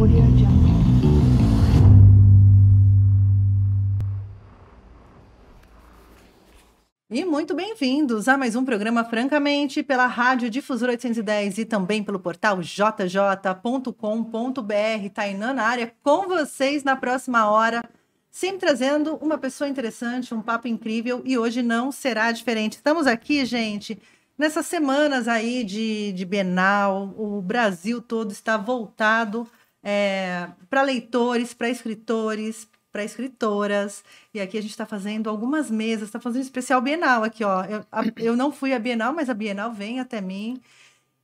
Audio Jungle. E muito bem-vindos a mais um programa Francamente pela Rádio Difusora 810 e também pelo portal jj.com.br. Tainã na área com vocês na próxima hora, sempre trazendo uma pessoa interessante, um papo incrível, e hoje não será diferente. Estamos aqui, gente, nessas semanas aí de Bienal, o Brasil todo está voltado para leitores, para escritores, para escritoras, e aqui a gente está fazendo algumas mesas, está fazendo um especial Bienal aqui, ó. Eu não fui à Bienal, mas a Bienal vem até mim,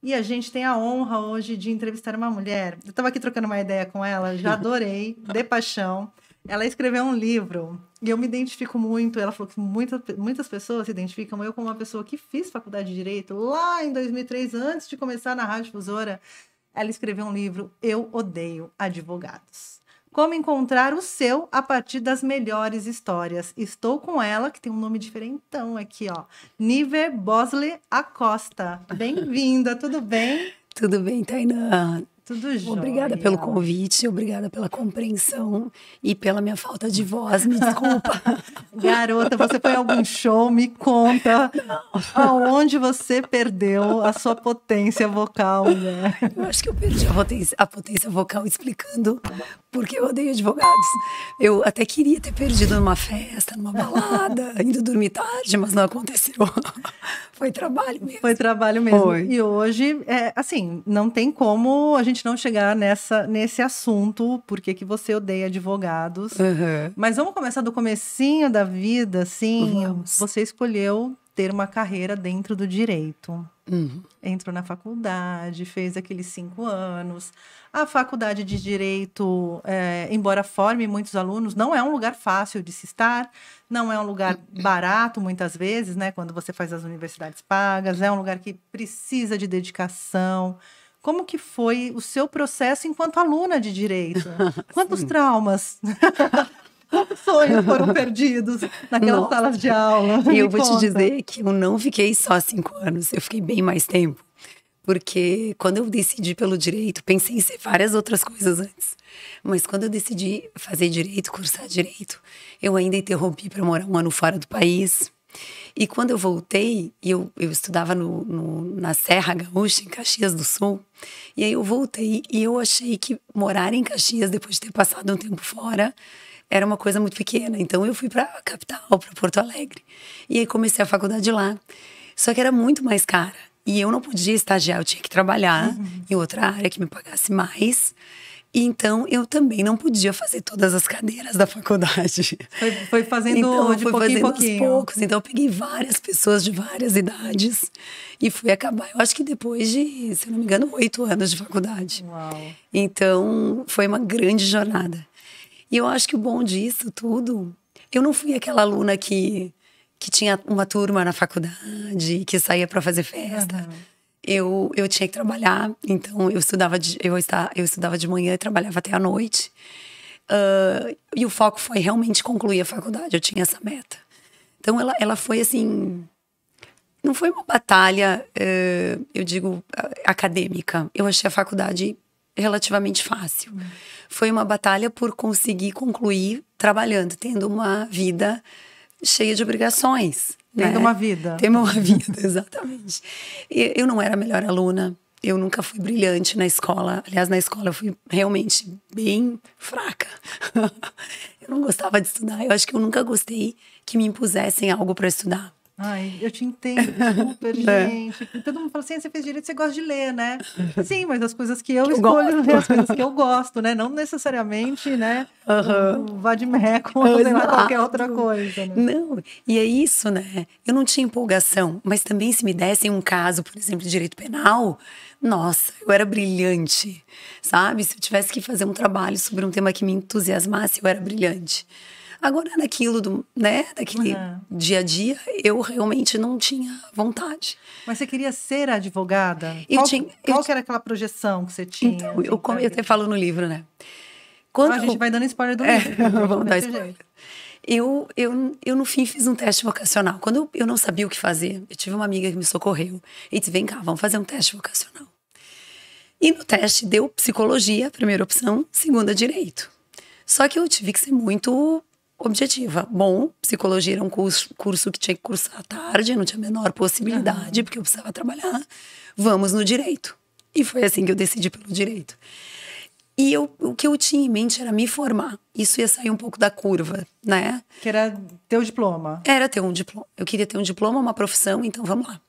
e a gente tem a honra hoje de entrevistar uma mulher. Eu estava aqui trocando uma ideia com ela, já adorei, de paixão. Ela escreveu um livro, e eu me identifico muito, ela falou que muitas pessoas se identificam, eu como uma pessoa que fiz faculdade de Direito, lá em 2003, antes de começar na Rádio Difusora, ela escreveu um livro, Eu Odeio Advogados. Como encontrar o seu a partir das melhores histórias. Estou com ela, que tem um nome diferentão aqui, ó. Niver Bosley Acosta. Bem-vinda, tudo bem? Tudo bem, Tainã. Tudo jóia. Obrigada pelo convite, obrigada pela compreensão e pela minha falta de voz, me desculpa. Garota, você foi a algum show? Me conta aonde você perdeu a sua potência vocal, né? Eu acho que eu perdi a potência vocal explicando porque eu odeio advogados. Eu até queria ter perdido numa festa, numa balada, indo dormir tarde, mas não aconteceu. Foi trabalho mesmo. Foi trabalho mesmo. Foi. E hoje, assim, não tem como a gente não chegar nesse assunto, por que você odeia advogados. Uhum. Mas vamos começar do comecinho da vida, assim. Vamos. Você escolheu ter uma carreira dentro do direito. Uhum. Entrou na faculdade, fez aqueles 5 anos. A faculdade de Direito, embora forme muitos alunos, não é um lugar fácil de se estar, não é um lugar barato, muitas vezes, né? Quando você faz as universidades pagas, é um lugar que precisa de dedicação. Como que foi o seu processo enquanto aluna de Direito? Quantos traumas? Quantos sonhos foram perdidos naquelas salas de aula? E eu Me vou te conta. dizer que eu não fiquei só 5 anos, eu fiquei bem mais tempo. Porque quando eu decidi pelo direito, pensei em ser várias outras coisas antes. Mas quando eu decidi fazer direito, cursar direito, eu ainda interrompi para morar 1 ano fora do país. E quando eu voltei, eu estudava na Serra Gaúcha, em Caxias do Sul. E aí eu voltei e eu achei que morar em Caxias, depois de ter passado um tempo fora, era uma coisa muito pequena. Então eu fui para a capital, para Porto Alegre. E aí comecei a faculdade lá. Só que era muito mais cara. E eu não podia estagiar, eu tinha que trabalhar em outra área que me pagasse mais. E então eu também não podia fazer todas as cadeiras da faculdade. Foi fazendo Então, de fui pouquinho em fazendo pouquinho. aos poucos. Então eu peguei várias pessoas de várias idades e fui acabar. Eu acho que depois de, se eu não me engano, 8 anos de faculdade. Uau. Então foi uma grande jornada. E eu acho que o bom disso tudo, eu não fui aquela aluna que tinha uma turma na faculdade, que saía para fazer festa. Eu tinha que trabalhar, então eu estudava de manhã e trabalhava até à noite. E o foco foi realmente concluir a faculdade, eu tinha essa meta. Então ela foi assim, não foi uma batalha, eu digo, acadêmica. Eu achei a faculdade relativamente fácil. Foi uma batalha por conseguir concluir trabalhando, tendo uma vida cheia de obrigações. Tendo né? uma vida. Tendo uma vida, exatamente. Eu não era a melhor aluna, eu nunca fui brilhante na escola. Aliás, na escola eu fui realmente bem fraca. Eu não gostava de estudar, eu acho que eu nunca gostei que me impusessem algo para estudar. Ai, eu te entendo super, gente. Todo mundo fala assim, você fez direito, você gosta de ler, né? Sim, mas as coisas que eu escolho, as coisas que eu gosto, né? Não necessariamente, né? Um vade-mecum, ou sei lá, qualquer outra coisa, né? Não, e é isso, né? Eu não tinha empolgação, mas também se me dessem um caso, por exemplo, de direito penal, nossa, eu era brilhante, sabe? Se eu tivesse que fazer um trabalho sobre um tema que me entusiasmasse, eu era brilhante. Agora, naquilo daquele dia a dia, eu realmente não tinha vontade. Mas você queria ser advogada? Qual que era aquela projeção que você tinha? Então, eu até falo no livro, né? A gente vai dando spoiler do livro. Vamos dar spoiler. Eu, no fim, fiz um teste vocacional. Quando eu não sabia o que fazer, eu tive uma amiga que me socorreu. E disse, vem cá, vamos fazer um teste vocacional. E no teste deu psicologia, primeira opção, segunda direito. Só que eu tive que ser muito objetiva. Bom, psicologia era um curso que tinha que cursar à tarde, não tinha a menor possibilidade, porque eu precisava trabalhar. Vamos no direito. E foi assim que eu decidi pelo direito. E o que eu tinha em mente era me formar. Isso ia sair um pouco da curva, né? Que era ter o diploma. Era ter um diploma. Eu queria ter um diploma, uma profissão, então vamos lá.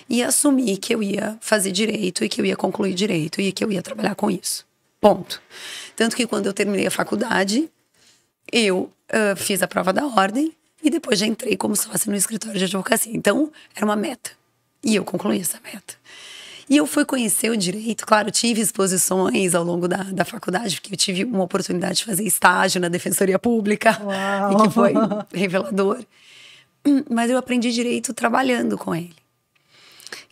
E assumi que eu ia fazer direito e que eu ia concluir direito e que eu ia trabalhar com isso. Ponto. Tanto que quando eu terminei a faculdade, eu fiz a prova da ordem e depois já entrei como sócia no escritório de advocacia. Então, era uma meta. E eu concluí essa meta. E eu fui conhecer o direito, claro, tive exposições ao longo da faculdade, porque eu tive uma oportunidade de fazer estágio na Defensoria Pública, e que foi revelador. Mas eu aprendi direito trabalhando com ele.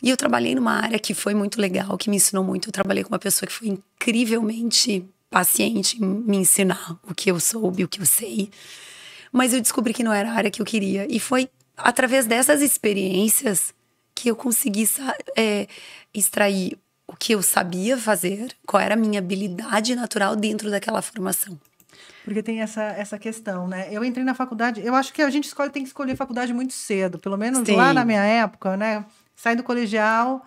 E eu trabalhei numa área que foi muito legal, que me ensinou muito. Eu trabalhei com uma pessoa que foi incrivelmente paciente em me ensinar o que eu soube, o que eu sei. Mas eu descobri que não era a área que eu queria. E foi através dessas experiências que eu consegui extrair o que eu sabia fazer, qual era a minha habilidade natural dentro daquela formação. Porque tem essa questão, né? Eu entrei na faculdade, eu acho que a gente tem que escolher faculdade muito cedo, pelo menos Sim. lá na minha época, né? Sai do colegial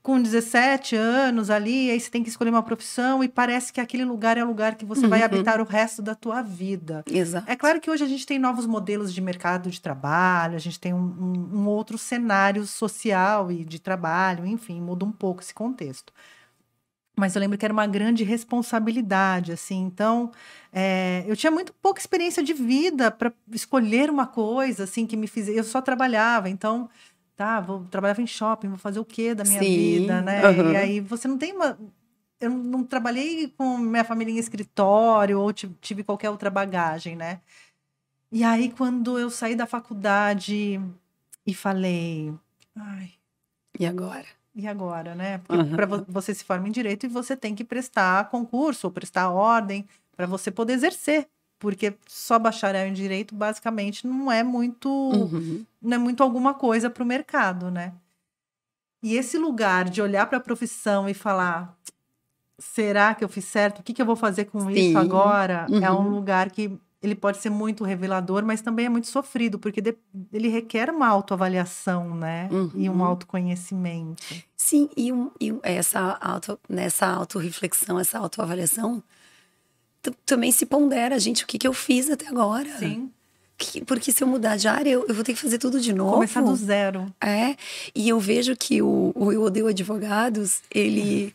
com 17 anos ali, aí você tem que escolher uma profissão e parece que aquele lugar é o lugar que você vai habitar o resto da tua vida. Exato. É claro que hoje a gente tem novos modelos de mercado de trabalho, a gente tem um outro cenário social e de trabalho, enfim, muda um pouco esse contexto. Mas eu lembro que era uma grande responsabilidade, assim. Então, eu tinha muito pouca experiência de vida para escolher uma coisa, assim, que me fizesse... Eu só trabalhava, então... trabalhava em shopping, vou fazer o quê da minha vida, né? E aí você não tem uma... Eu não trabalhei com minha família em escritório ou tive qualquer outra bagagem, né? E aí, quando eu saí da faculdade e falei... Ai, e agora? E agora, né? Porque você se forma em direito e você tem que prestar concurso ou prestar ordem para você poder exercer. Porque só bacharel em direito, basicamente, não é muito alguma coisa para o mercado, né? E esse lugar de olhar para a profissão e falar, será que eu fiz certo? O que eu vou fazer com isso agora? É um lugar que ele pode ser muito revelador, mas também é muito sofrido, porque ele requer uma autoavaliação, né? E um autoconhecimento. Sim, nessa autorreflexão, essa autoavaliação, também se pondera, gente, o que eu fiz até agora. Sim. Porque se eu mudar de área, eu vou ter que fazer tudo de novo. Começar do zero. E eu vejo que o Eu Odeio Advogados, ele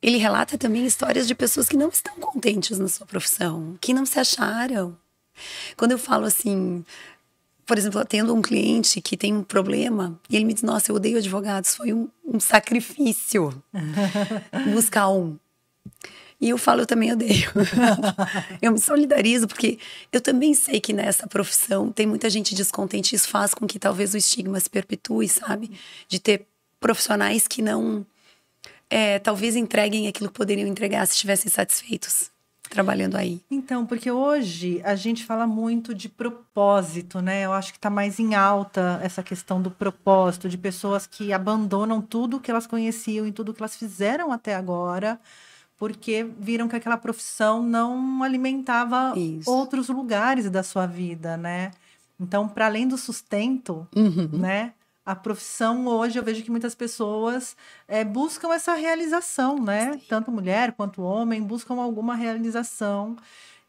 relata também histórias de pessoas que não estão contentes na sua profissão, que não se acharam. Quando eu falo assim, por exemplo, tendo um cliente que tem um problema, e ele me diz, nossa, eu odeio advogados, foi um sacrifício buscar um. E eu falo, eu também odeio. Eu me solidarizo, porque eu também sei que nessa profissão tem muita gente descontente, isso faz com que talvez o estigma se perpetue, sabe? De ter profissionais que não... talvez entreguem aquilo que poderiam entregar se estivessem satisfeitos trabalhando aí. Então, porque hoje a gente fala muito de propósito, né? Eu acho que está mais em alta essa questão do propósito, de pessoas que abandonam tudo que elas conheciam e tudo que elas fizeram até agora, porque viram que aquela profissão não alimentava outros lugares da sua vida, né? Então, para além do sustento, né? A profissão hoje, eu vejo que muitas pessoas buscam essa realização, né? Sim. Tanto mulher quanto homem buscam alguma realização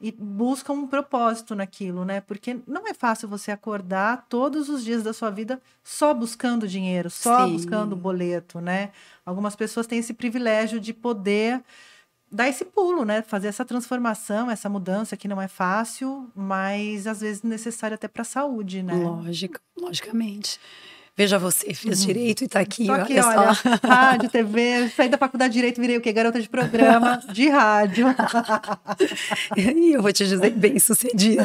e buscam um propósito naquilo, né? Porque não é fácil você acordar todos os dias da sua vida só buscando dinheiro, só buscando boleto, né? Algumas pessoas têm esse privilégio de poder dar esse pulo, né? Fazer essa transformação, essa mudança que não é fácil, mas às vezes necessário até para a saúde, né? Logicamente. Veja você, fez direito e tá aqui, tô aqui, olha só. Rádio, TV, saí da faculdade de direito, virei o quê? Garota de programa de rádio. E eu vou te dizer, bem sucedida.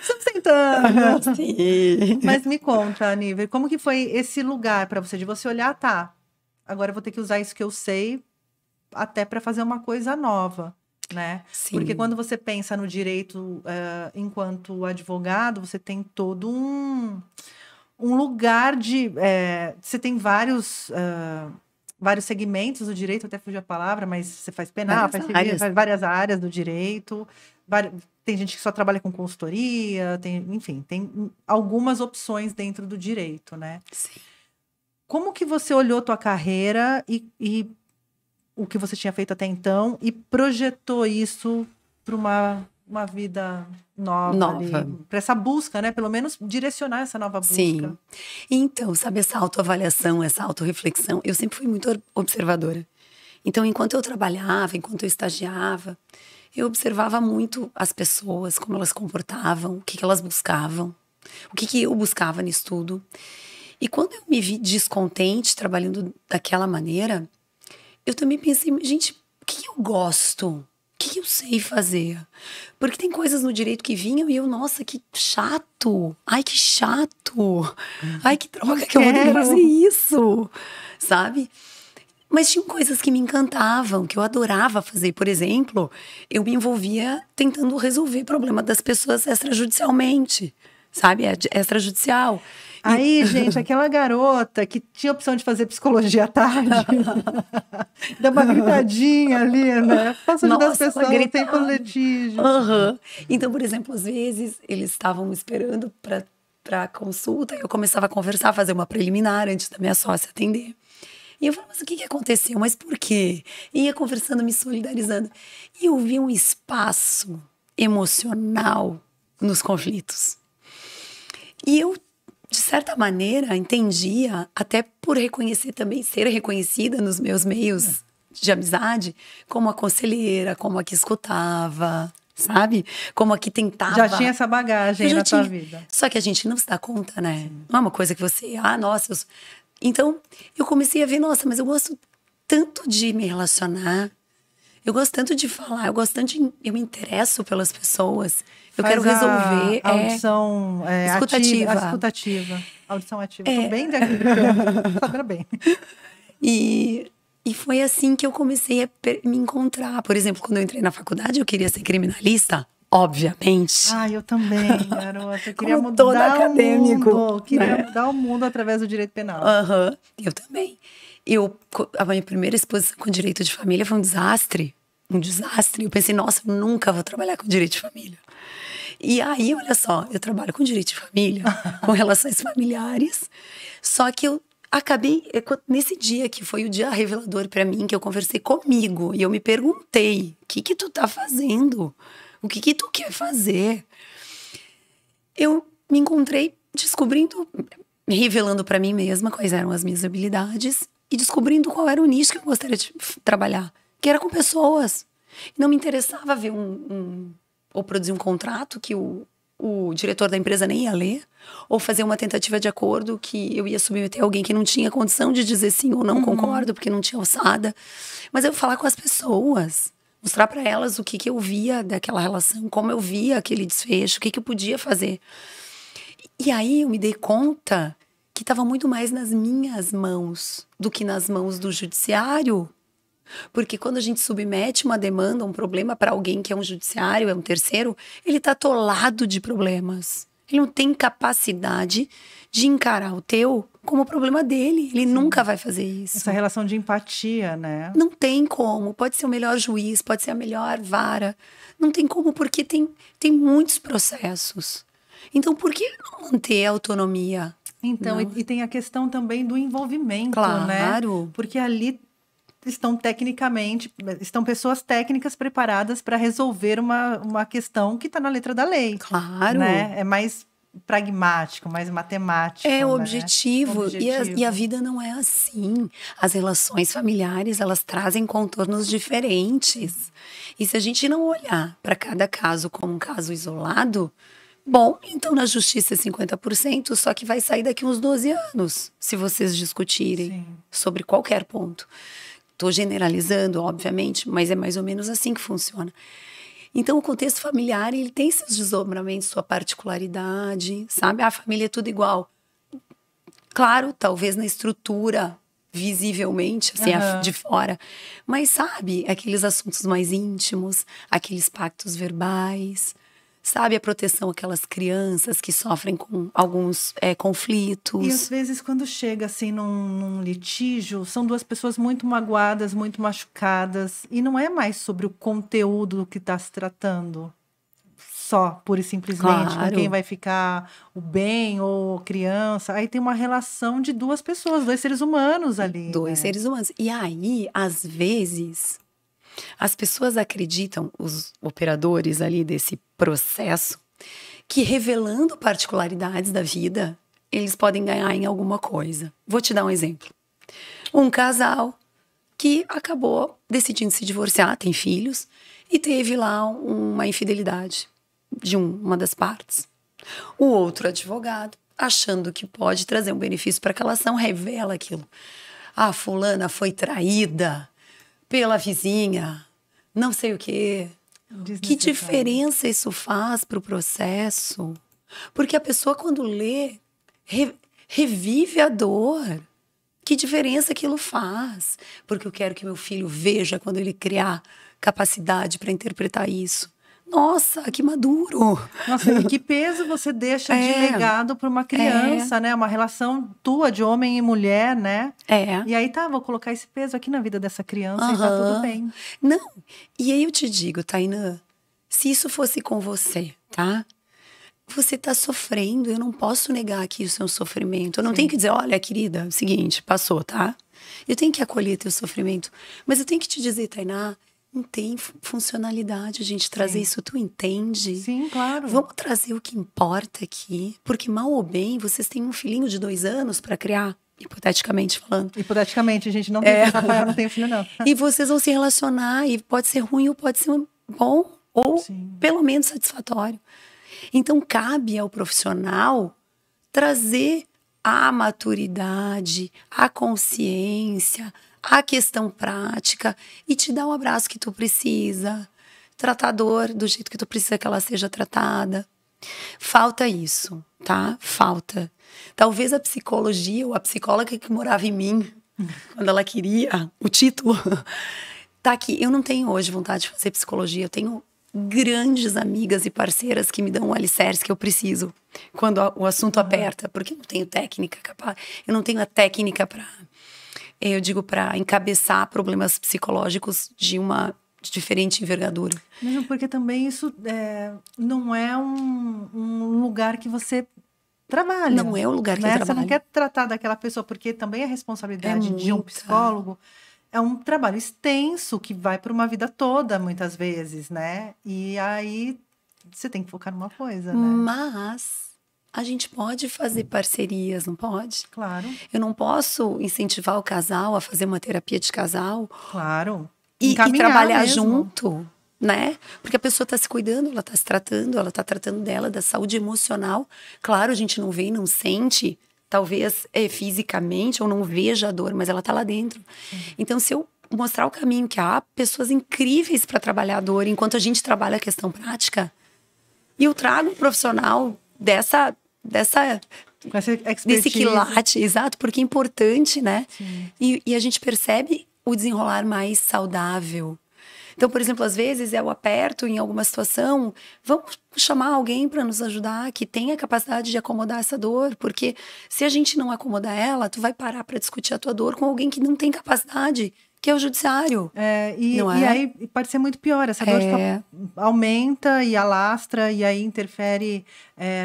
Sustentando. Sim. Mas me conta, Aníver, como que foi esse lugar para você, de você olhar, agora eu vou ter que usar isso que eu sei até para fazer uma coisa nova, né? Sim. Porque quando você pensa no direito enquanto advogado, você tem todo um lugar de... você tem vários vários segmentos do direito, até fugiu a palavra, mas você faz penal, faz civil, áreas. faz várias áreas do direito. Tem gente que só trabalha com consultoria, enfim, tem algumas opções dentro do direito, né? Sim. Como que você olhou tua carreira e o que você tinha feito até então e projetou isso para uma vida nova. Para essa busca, né? Pelo menos direcionar essa nova busca. Sim. Então, sabe, essa autoavaliação, essa autorreflexão, eu sempre fui muito observadora. Então, enquanto eu trabalhava, enquanto eu estagiava, eu observava muito as pessoas, como elas se comportavam, o que elas buscavam, o que eu buscava nisso tudo. E quando eu me vi descontente trabalhando daquela maneira, eu também pensei, gente, o que eu gosto? O que eu sei fazer? Porque tem coisas no direito que vinham e eu, nossa, que chato. Ai, que chato. Ai, que droga que eu vou ter que fazer isso. Sabe? Mas tinham coisas que me encantavam, que eu adorava fazer. Por exemplo, eu me envolvia tentando resolver problema das pessoas extrajudicialmente. Sabe? Extrajudicial. Aí, gente, aquela garota que tinha a opção de fazer psicologia à tarde, dá uma gritadinha ali, né? Posso ajudar as pessoas sem litígio. Então, por exemplo, às vezes eles estavam esperando para consulta, eu começava a conversar, fazer uma preliminar antes da minha sócia atender. E eu falava, mas o que aconteceu? Mas por quê? E ia conversando, me solidarizando. E eu vi um espaço emocional nos conflitos. E eu, de certa maneira, entendia, até por reconhecer também, ser reconhecida nos meus meios de amizade, como a conselheira, como a que escutava, sabe? Como a que tentava. Já tinha essa bagagem na tua vida. Só que a gente não se dá conta, né? Sim. Não é uma coisa que você, nossa. Então, eu comecei a ver, nossa, mas eu gosto tanto de me relacionar. Eu gosto tanto de falar, eu me interesso pelas pessoas. Eu quero resolver. A audição escutativa. Audição ativa. Tô bem daqui. Sabendo bem. E foi assim que eu comecei a me encontrar. Por exemplo, quando eu entrei na faculdade, eu queria ser criminalista. Obviamente. Eu também, garota. Eu queria mudar todo acadêmico, o mundo. Queria mudar o mundo através do direito penal. Eu também. A minha primeira exposição com direito de família foi um desastre. Eu pensei, nossa, eu nunca vou trabalhar com direito de família. E aí, olha só, eu trabalho com direito de família, com relações familiares. Só que eu acabei, nesse dia que foi o dia revelador para mim, que eu conversei comigo. E eu me perguntei, o que tu tá fazendo? O que tu quer fazer? Eu me encontrei descobrindo, revelando para mim mesma quais eram as minhas habilidades e descobrindo qual era o nicho que eu gostaria de trabalhar, que era com pessoas. Não me interessava ver ou produzir um contrato que o diretor da empresa nem ia ler, ou fazer uma tentativa de acordo que eu ia submeter alguém que não tinha condição de dizer sim ou não concordo, porque não tinha alçada. Mas eu falar com as pessoas, mostrar para elas o que eu via daquela relação, como eu via aquele desfecho, o que eu podia fazer. E aí eu me dei conta que estava muito mais nas minhas mãos do que nas mãos do judiciário. Porque quando a gente submete uma demanda, um problema para alguém que é um judiciário, é um terceiro, ele está atolado de problemas. Ele não tem capacidade de encarar o teu como problema dele. Ele nunca vai fazer isso. Essa relação de empatia, né? Não tem como. Pode ser o melhor juiz, pode ser a melhor vara. Não tem como, porque tem muitos processos. Então, por que não manter a autonomia? Então, e tem a questão também do envolvimento, claro, né? Porque ali estão pessoas técnicas preparadas para resolver uma questão que está na letra da lei. Claro. Né? É mais pragmático, mais matemático. É objetivo. E a vida não é assim. As relações familiares, elas trazem contornos diferentes. E se a gente não olhar para cada caso como um caso isolado, bom, então na justiça é 50%, só que vai sair daqui uns 12 anos, se vocês discutirem sobre qualquer ponto. Estou generalizando, obviamente, mas é mais ou menos assim que funciona. Então, o contexto familiar, ele tem seus desdobramentos, sua particularidade, sabe? A família é tudo igual. Claro, talvez na estrutura, visivelmente, assim, de fora. Mas, sabe, aqueles assuntos mais íntimos, aqueles pactos verbais, sabe? A proteção àquelas crianças que sofrem com alguns conflitos. E às vezes quando chega assim num litígio, são duas pessoas muito magoadas, muito machucadas, e não é mais sobre o conteúdo que está se tratando. Só, pura e simplesmente, com quem vai ficar o bem ou criança. Aí tem uma relação de duas pessoas, dois seres humanos ali. Dois seres humanos. E aí, às vezes, as pessoas acreditam, os operadores ali desse processo, que revelando particularidades da vida, eles podem ganhar em alguma coisa. Vou te dar um exemplo. Um casal que acabou decidindo se divorciar, tem filhos, e teve lá uma infidelidade de uma das partes. O outro advogado, achando que pode trazer um benefício para aquela ação, revela aquilo. Ah, fulana foi traída pela vizinha, não sei o quê. Que diferença isso faz para o processo? Porque a pessoa, quando lê, revive a dor. Que diferença aquilo faz? Porque eu quero que meu filho veja quando ele criar capacidade para interpretar isso. Nossa, que maduro! Nossa, e que peso você deixa de legado para uma criança, né? Uma relação tua de homem e mulher, né? E aí vou colocar esse peso aqui na vida dessa criança e tá tudo bem. Não, e aí eu te digo, Tainã, se isso fosse com você, tá? Você tá sofrendo, eu não posso negar que isso é um sofrimento. Eu não tenho que dizer, olha, querida, é o seguinte, passou, tá? Eu tenho que acolher teu sofrimento. Mas eu tenho que te dizer, Tainá, não tem funcionalidade a gente trazer isso, tu entende? Sim, claro. Vamos trazer o que importa aqui, porque mal ou bem, vocês têm um filhinho de 2 anos para criar, hipoteticamente falando. Hipoteticamente, a gente não tem, Rafael não tem filho não. E vocês vão se relacionar, e pode ser ruim ou pode ser bom, ou pelo menos satisfatório. Então, cabe ao profissional trazer a maturidade, a consciência, a questão prática e te dar o abraço que tu precisa. Tratar a dor do jeito que tu precisa que ela seja tratada. Falta isso, tá? Falta. Talvez a psicologia ou a psicóloga que morava em mim, quando ela queria o título, tá aqui. Eu não tenho hoje vontade de fazer psicologia, eu tenho grandes amigas e parceiras que me dão um alicerce que eu preciso quando o assunto aperta, porque eu não tenho técnica capaz, eu não tenho a técnica para encabeçar problemas psicológicos de uma diferente envergadura. Mesmo porque também isso não é um lugar que você trabalha. Não é o lugar que né? eu trabalho. Você não quer tratar daquela pessoa, porque também a responsabilidade de um psicólogo é um trabalho extenso que vai para uma vida toda, muitas vezes, né? E aí você tem que focar numa coisa, né? Mas a gente pode fazer parcerias, não pode? Claro. Eu não posso incentivar o casal a fazer uma terapia de casal. Claro. E trabalhar junto, né? Porque a pessoa está se cuidando, ela está se tratando, ela está tratando dela, da saúde emocional. Claro, a gente não vê e não sente, talvez fisicamente, ou não veja a dor, mas ela está lá dentro. Então, se eu mostrar o caminho, que há pessoas incríveis para trabalhar a dor, enquanto a gente trabalha a questão prática, e eu trago um profissional desse quilate, exato, porque é importante, né? E a gente percebe o desenrolar mais saudável. Então, por exemplo, às vezes eu aperto em alguma situação, vamos chamar alguém para nos ajudar que tenha capacidade de acomodar essa dor, porque se a gente não acomodar ela, tu vai parar para discutir a tua dor com alguém que não tem capacidade, que é o judiciário. E aí pode ser muito pior, essa dor aumenta e alastra e aí interfere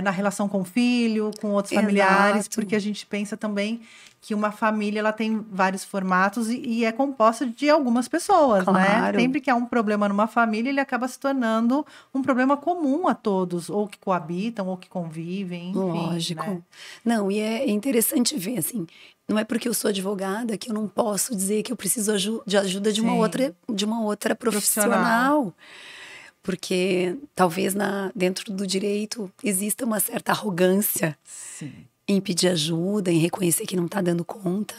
na relação com o filho, com outros familiares, porque a gente pensa também que uma família ela tem vários formatos e é composta de algumas pessoas, né? Sempre que há um problema numa família, ele acaba se tornando um problema comum a todos, ou que coabitam, ou que convivem, enfim. Lógico. Né? Não, e é interessante ver, assim, não é porque eu sou advogada que eu não posso dizer que eu preciso de ajuda de uma outra profissional. Porque talvez dentro do direito exista uma certa arrogância. Em pedir ajuda, em reconhecer que não está dando conta.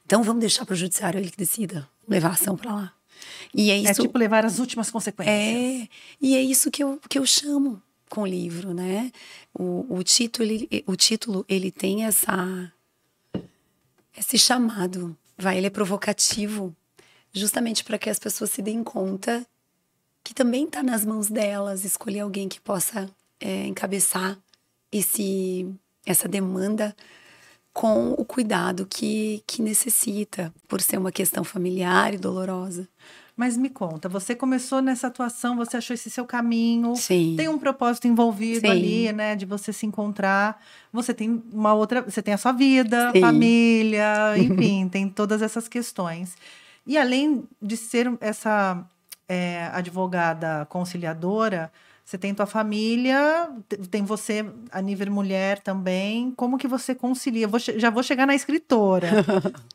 Então, vamos deixar para o judiciário ele que decida, levar a ação para lá. E é isso. Tipo levar as últimas consequências. E é isso que eu chamo com o livro, né? O título, ele tem esse chamado, ele é provocativo, justamente para que as pessoas se deem conta que também está nas mãos delas escolher alguém que possa encabeçar essa demanda com o cuidado que necessita, por ser uma questão familiar e dolorosa. Mas me conta, você começou nessa atuação, você achou esse seu caminho, Sim. Tem um propósito envolvido Sim. ali, né, de você se encontrar. Você tem você tem a sua vida, Sim. família, enfim, tem todas essas questões. E além de ser essa advogada conciliadora, você tem tua família, tem você a nível mulher também. Como que você concilia? Já vou chegar na escritora,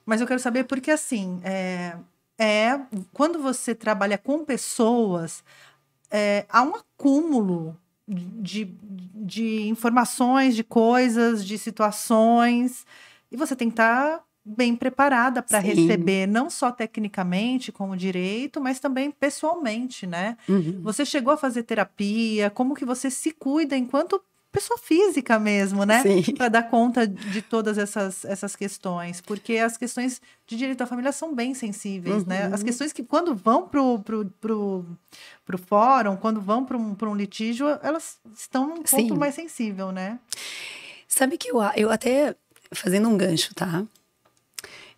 mas eu quero saber porque, assim, quando você trabalha com pessoas, há um acúmulo de informações, de coisas, de situações, e você tem que estar bem preparada para receber, não só tecnicamente, como direito, mas também pessoalmente, né? Uhum. Você chegou a fazer terapia, como que você se cuida enquanto pessoa física mesmo, né? Para dar conta de todas essas questões, porque as questões de direito à família são bem sensíveis, né? As questões que quando vão pro fórum, quando vão para um litígio, elas estão num ponto mais sensível, né? Sabe que eu até, fazendo um gancho, tá?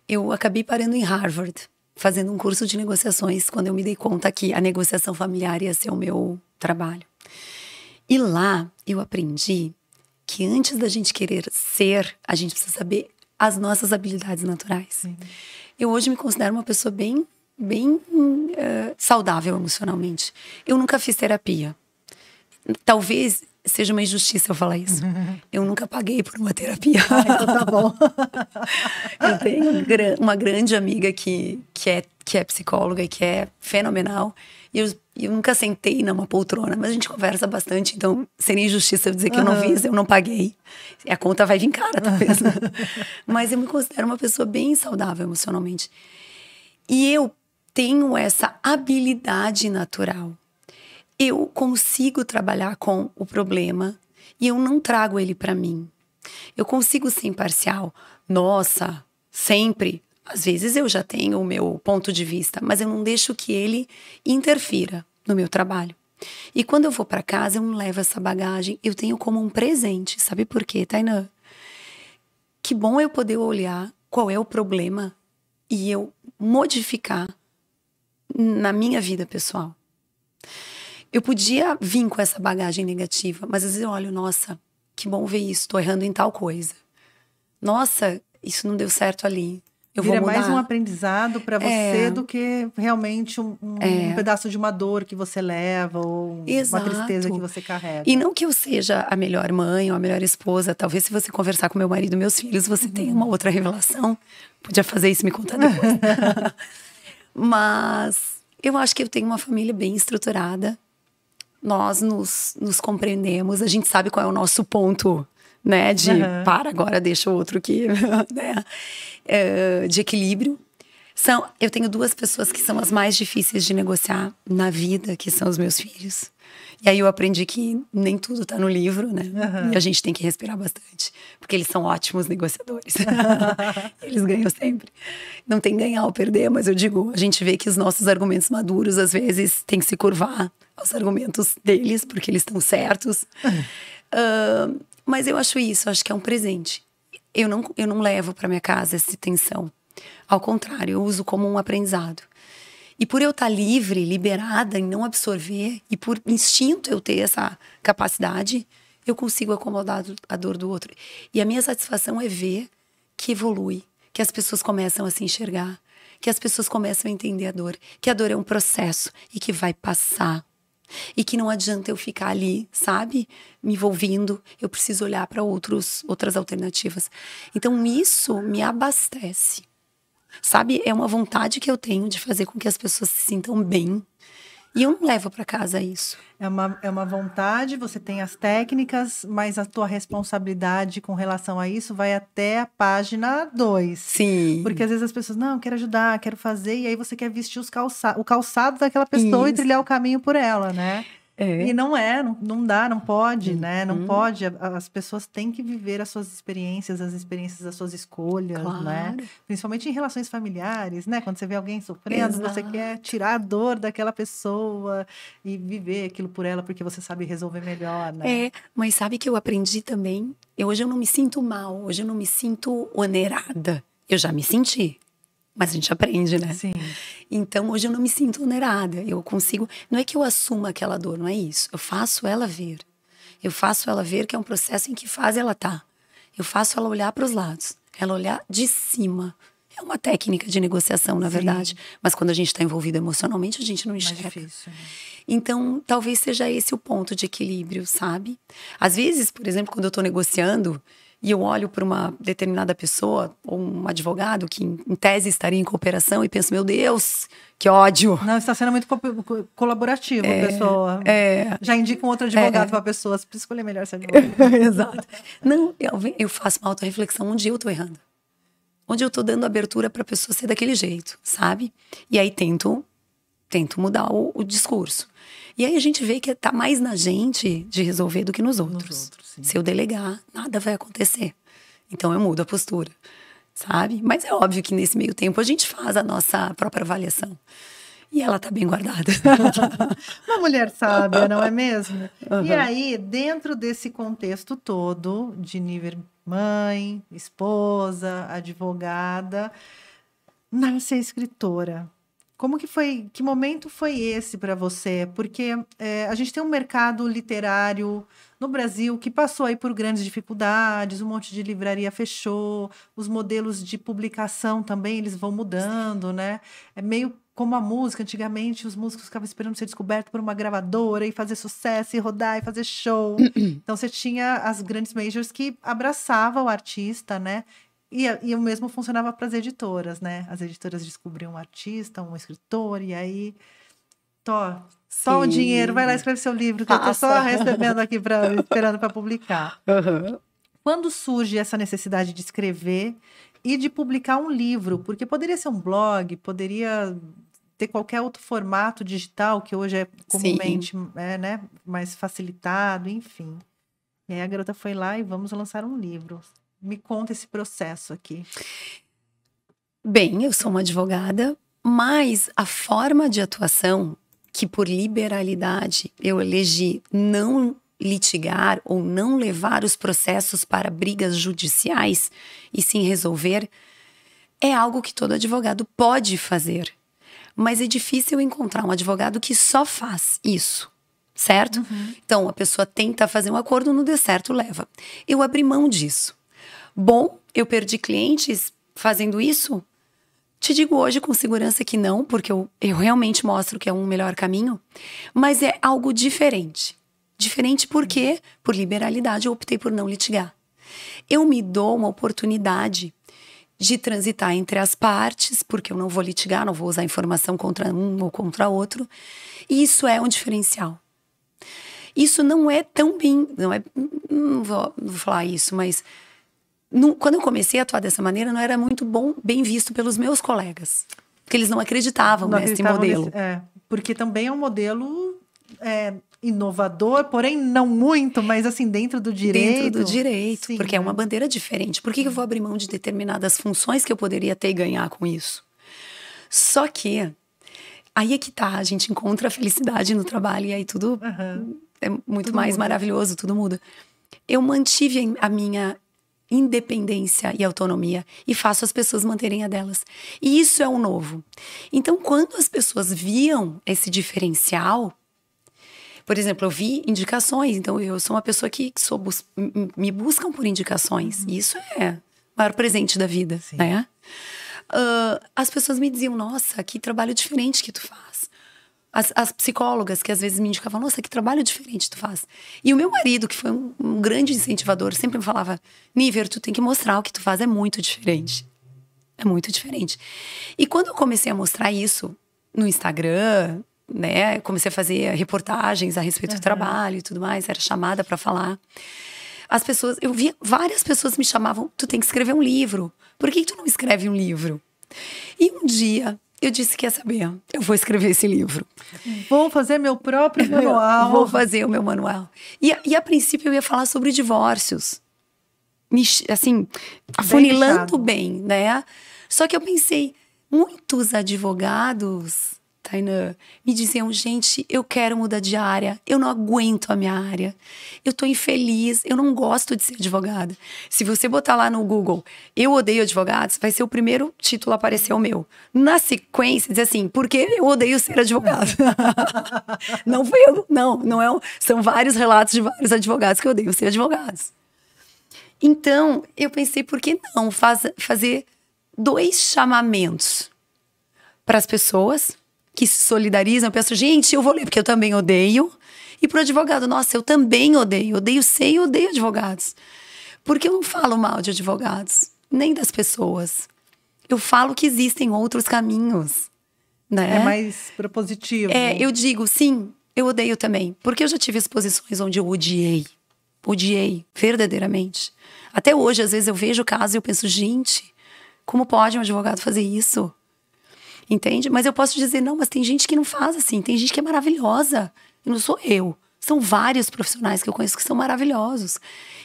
Eu acabei parando em Harvard, fazendo um curso de negociações, quando eu me dei conta que a negociação familiar ia ser o meu trabalho. E lá eu aprendi que antes da gente querer ser, a gente precisa saber as nossas habilidades naturais. Sim. Eu hoje me considero uma pessoa bem saudável emocionalmente. Eu nunca fiz terapia. Talvez seja uma injustiça eu falar isso. Eu nunca paguei por uma terapia. Então tá bom. Eu tenho uma grande amiga que é psicóloga e que é fenomenal. E eu nunca sentei numa poltrona, mas a gente conversa bastante, então seria injustiça eu dizer que eu não fiz, eu não paguei. E a conta vai vir cara, talvez. Mas eu me considero uma pessoa bem saudável emocionalmente. E eu tenho essa habilidade natural. Eu consigo trabalhar com o problema e eu não trago ele para mim. Eu consigo ser imparcial. Nossa, sempre. Às vezes eu já tenho o meu ponto de vista, mas eu não deixo que ele interfira no meu trabalho. E quando eu vou para casa, eu não levo essa bagagem. Eu tenho como um presente. Sabe por quê, Tainã? Que bom eu poder olhar qual é o problema e eu modificar na minha vida pessoal. Eu podia vir com essa bagagem negativa, mas às vezes eu olho, nossa, que bom ver isso, tô errando em tal coisa. Nossa, isso não deu certo ali. Eu vou mudar. Mais um aprendizado para você do que realmente um pedaço de uma dor que você leva ou uma tristeza que você carrega. E não que eu seja a melhor mãe ou a melhor esposa. Talvez se você conversar com meu marido e meus filhos, você tenha uma outra revelação. Podia fazer isso e me contar depois. Mas eu acho que eu tenho uma família bem estruturada. Nós nos compreendemos, a gente sabe qual é o nosso ponto, né? Para agora, deixa o outro aqui, né? De equilíbrio. Eu tenho duas pessoas que são as mais difíceis de negociar na vida, que são os meus filhos. E aí eu aprendi que nem tudo tá no livro, né? E a gente tem que respirar bastante, porque eles são ótimos negociadores. Eles ganham sempre. Não tem ganhar ou perder, mas eu digo, a gente vê que os nossos argumentos maduros, às vezes, tem que se curvar aos argumentos deles, porque eles estão certos. Mas eu acho isso, acho que é um presente. Eu não levo para minha casa essa tensão. Ao contrário, eu uso como um aprendizado. E por eu estar livre, liberada em não absorver, e por instinto eu ter essa capacidade, eu consigo acomodar a dor do outro. E a minha satisfação é ver que evolui, que as pessoas começam a se enxergar, que as pessoas começam a entender a dor, que a dor é um processo e que vai passar. E que não adianta eu ficar ali, sabe? Me envolvendo, eu preciso olhar para outras alternativas. Então isso me abastece. Sabe, é uma vontade que eu tenho de fazer com que as pessoas se sintam bem. E eu não levo para casa isso. É uma vontade, você tem as técnicas, mas a tua responsabilidade com relação a isso vai até a página 2. Sim. Porque às vezes as pessoas, não, quero ajudar, quero fazer, e aí você quer vestir o calçado daquela pessoa e trilhar o caminho por ela, né? E não dá, não pode, né? Não pode. As pessoas têm que viver as suas experiências, as experiências das suas escolhas, né? Principalmente em relações familiares, né? Quando você vê alguém sofrendo, você quer tirar a dor daquela pessoa e viver aquilo por ela, porque você sabe resolver melhor, né? Mas sabe que eu aprendi também? Hoje eu não me sinto mal, hoje eu não me sinto onerada. Eu já me senti. Mas a gente aprende, né? Sim. Então, hoje eu não me sinto onerada. Eu consigo... Não é que eu assuma aquela dor, não é isso. Eu faço ela ver. Eu faço ela ver que é um processo em que fase ela tá. Eu faço ela olhar para os lados. Ela olhar de cima. É uma técnica de negociação, na verdade. Mas quando a gente está envolvido emocionalmente, a gente não enxerga. Mais difícil, né? Então, talvez seja esse o ponto de equilíbrio, sabe? Às vezes, por exemplo, quando eu tô negociando... E eu olho para uma determinada pessoa, ou um advogado, que em tese estaria em cooperação, e penso, meu Deus, que ódio. Não, está sendo muito colaborativo, pessoa. Já indica um outro advogado para a pessoa, se precisa escolher melhor esse advogado. Exato. Não, eu faço uma autorreflexão, onde eu tô errando. Onde eu tô dando abertura para a pessoa ser daquele jeito, sabe? E aí tento mudar o discurso. E aí a gente vê que tá mais na gente de resolver do que nos outros. Se eu delegar, nada vai acontecer. Então eu mudo a postura, sabe? Mas é óbvio que nesse meio tempo a gente faz a nossa própria avaliação. E ela tá bem guardada. Uma mulher sábia, não é mesmo? E aí, dentro desse contexto todo, de nível mãe, esposa, advogada, nasce a escritora. Como que foi, que momento foi esse para você? Porque a gente tem um mercado literário no Brasil que passou aí por grandes dificuldades, um monte de livraria fechou, os modelos de publicação também, eles vão mudando, né? É meio como a música, antigamente os músicos ficavam esperando ser descobertos por uma gravadora e fazer sucesso, e rodar, e fazer show. Então você tinha as grandes majors que abraçavam o artista, né? E o mesmo funcionava para as editoras, né? As editoras descobriam um artista, um escritor, e aí... Só o dinheiro, vai lá escrever seu livro, que eu tô só recebendo aqui, esperando para publicar. Quando surge essa necessidade de escrever e de publicar um livro? Porque poderia ser um blog, poderia ter qualquer outro formato digital, que hoje é comumente né, mais facilitado, enfim. E aí a garota foi lá e vamos lançar um livro. Me conta esse processo aqui. Bem, eu sou uma advogada, mas a forma de atuação que por liberalidade eu elegi não litigar ou não levar os processos para brigas judiciais e sim resolver, é algo que todo advogado pode fazer. Mas é difícil encontrar um advogado que só faz isso, certo? Então, a pessoa tenta fazer um acordo, não deu certo, leva. Eu abri mão disso. Bom, eu perdi clientes fazendo isso? Te digo hoje com segurança que não, porque eu realmente mostro que é um melhor caminho. Mas é algo diferente. Diferente por quê? Por liberalidade, eu optei por não litigar. Eu me dou uma oportunidade de transitar entre as partes, porque eu não vou litigar, não vou usar informação contra um ou contra outro. E isso é um diferencial. Isso não é tão bem... Não vou falar isso, mas... Quando eu comecei a atuar dessa maneira, não era muito bem visto pelos meus colegas. Porque eles não acreditavam nesse modelo. Porque também é um modelo inovador, porém não muito, mas assim, dentro do direito. Dentro do direito, sim, porque é uma bandeira diferente. Por que eu vou abrir mão de determinadas funções que eu poderia ter e ganhar com isso? Só que, aí é que tá, a gente encontra a felicidade no trabalho e aí tudo é muito tudo mais muda. Maravilhoso, tudo muda. Eu mantive a minha independência e autonomia e faço as pessoas manterem a delas. E isso é o novo. Então, quando as pessoas viam esse diferencial, por exemplo, eu vi indicações, então eu sou uma pessoa que me buscam por indicações. E isso é o maior presente da vida, né? As pessoas me diziam, nossa, que trabalho diferente que tu faz. As psicólogas que às vezes me indicavam, nossa, que trabalho diferente tu faz. E o meu marido, que foi um grande incentivador, sempre me falava, Niver, tu tem que mostrar o que tu faz, é muito diferente. É muito diferente. E quando eu comecei a mostrar isso no Instagram, né, comecei a fazer reportagens a respeito do trabalho e tudo mais, era chamada para falar. As pessoas, eu via, várias pessoas me chamavam, tu tem que escrever um livro. Por que tu não escreve um livro? E um dia... eu disse, quer saber, eu vou escrever esse livro. Vou fazer meu próprio manual. Vou fazer o meu manual. E a princípio eu ia falar sobre divórcios. Assim, afunilando bem, né? Só que eu pensei, muitos advogados, Tainã, me diziam, gente, eu quero mudar de área, eu não aguento a minha área, eu tô infeliz, eu não gosto de ser advogada. Se você botar lá no Google, eu odeio advogados, vai ser o primeiro título a aparecer o meu. Na sequência, diz assim, porque eu odeio ser advogado. Não fui eu, não é são vários relatos de vários advogados que odeiam ser advogados. Então, eu pensei, por que não fazer 2 chamamentos para as pessoas que se solidarizam? Eu penso, gente, eu vou ler porque eu também odeio. E pro advogado, nossa, eu também odeio ser e odeio advogados. Porque eu não falo mal de advogados, nem das pessoas. Eu falo que existem outros caminhos, né? É mais propositivo. Eu digo, sim, eu odeio também. Porque eu já tive exposições onde eu odiei, verdadeiramente. Até hoje, às vezes, eu vejo o caso e eu penso, gente, como pode um advogado fazer isso? Entende? Mas eu posso dizer, não, mas tem gente que não faz assim, tem gente que é maravilhosa. E não sou eu. São vários profissionais que eu conheço que são maravilhosos.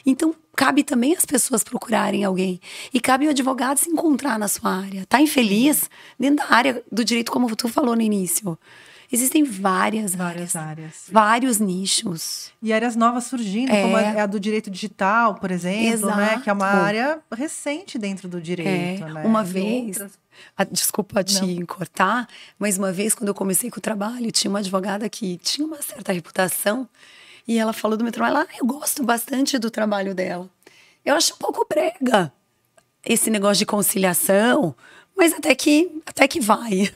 Então, cabe também as pessoas procurarem alguém. E cabe o advogado se encontrar na sua área. Tá infeliz? Dentro da área do direito, como tu falou no início. Existem várias áreas. Vários nichos. E áreas novas surgindo, como a do direito digital, por exemplo, né? Que é uma área recente dentro do direito, né? Uma vez, desculpa te cortar, mas uma vez quando eu comecei com o trabalho, tinha uma advogada que tinha uma certa reputação e ela falou do meu trabalho, eu gosto bastante do trabalho dela. Eu acho um pouco brega esse negócio de conciliação, mas até que vai.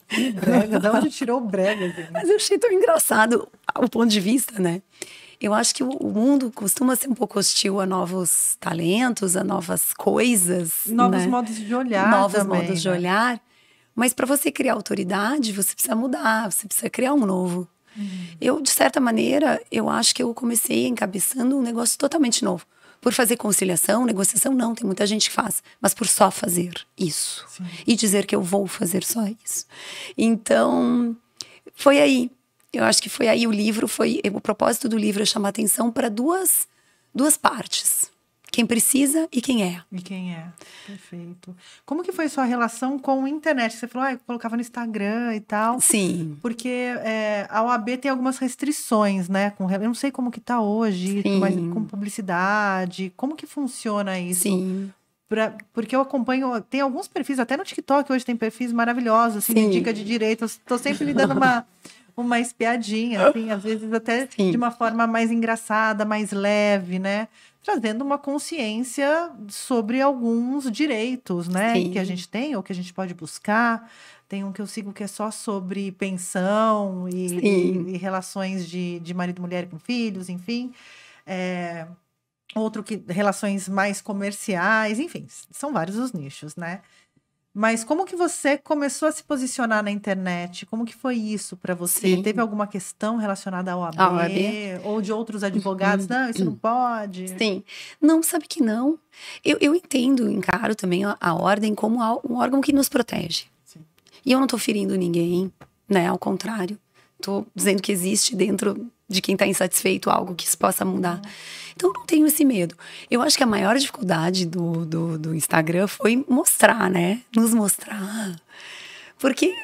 Brega, de onde tirou o brega? Gente? Mas eu achei tão engraçado o ponto de vista, né? Eu acho que o mundo costuma ser um pouco hostil a novos talentos, a novas coisas. Novos né? modos de olhar Novos também, modos de olhar. Mas para você criar autoridade, você precisa mudar, você precisa criar um novo. Eu, de certa maneira, eu acho que eu comecei encabeçando um negócio totalmente novo. Por fazer conciliação, negociação, não, tem muita gente que faz. Mas por só fazer isso. Sim. E dizer que eu vou fazer só isso. Então, foi aí. Eu acho que foi aí o propósito do livro é chamar atenção para duas partes. Quem precisa e quem é. E quem é, perfeito. Como que foi sua relação com a internet? Você falou, colocava no Instagram e tal. Sim. Porque a OAB tem algumas restrições, né? Eu não sei como que tá hoje, mas com publicidade. Como que funciona isso? Sim. Porque eu acompanho, tem alguns perfis, até no TikTok hoje tem perfis maravilhosos, assim, de dica de direito. Eu tô sempre lhe dando uma espiadinha, assim, às vezes até de uma forma mais engraçada, mais leve, né? Trazendo uma consciência sobre alguns direitos, né? Que a gente tem ou que a gente pode buscar. Tem um que eu sigo que é só sobre pensão e relações de marido, mulher com filhos, enfim. Outro que relações mais comerciais, enfim, são vários os nichos, né? Mas como que você começou a se posicionar na internet? Como que foi isso para você? Teve alguma questão relacionada ao OAB? Ou de outros advogados? Não, isso não pode. Sim. Não, sabe que não. Eu encaro também a ordem como um órgão que nos protege. Sim. E eu não tô ferindo ninguém, né? Ao contrário. Tô dizendo que existe dentro de quem tá insatisfeito algo que se possa mudar. Então, não tenho esse medo. Eu acho que a maior dificuldade do Instagram foi mostrar, né? Nos mostrar. Porque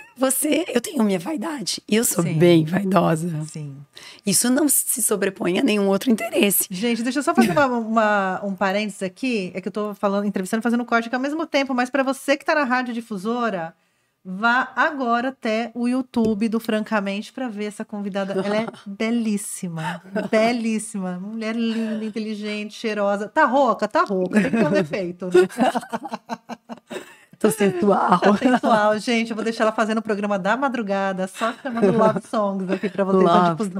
eu tenho minha vaidade. E eu sou bem vaidosa. Sim. Isso não se sobrepõe a nenhum outro interesse. Gente, deixa eu só fazer um parênteses aqui. É que eu tô entrevistando, fazendo corte aqui ao mesmo tempo. Mas para você que tá na Rádio Difusora, vá agora até o YouTube do Francamente para ver essa convidada. Ela é belíssima. Belíssima. Mulher linda, inteligente, cheirosa. Tá rouca. Tem que ter um defeito, né? Tô sensual. Tá sensual, gente. Eu vou deixar ela fazendo o programa da madrugada, só chamando Love Songs aqui pra vocês.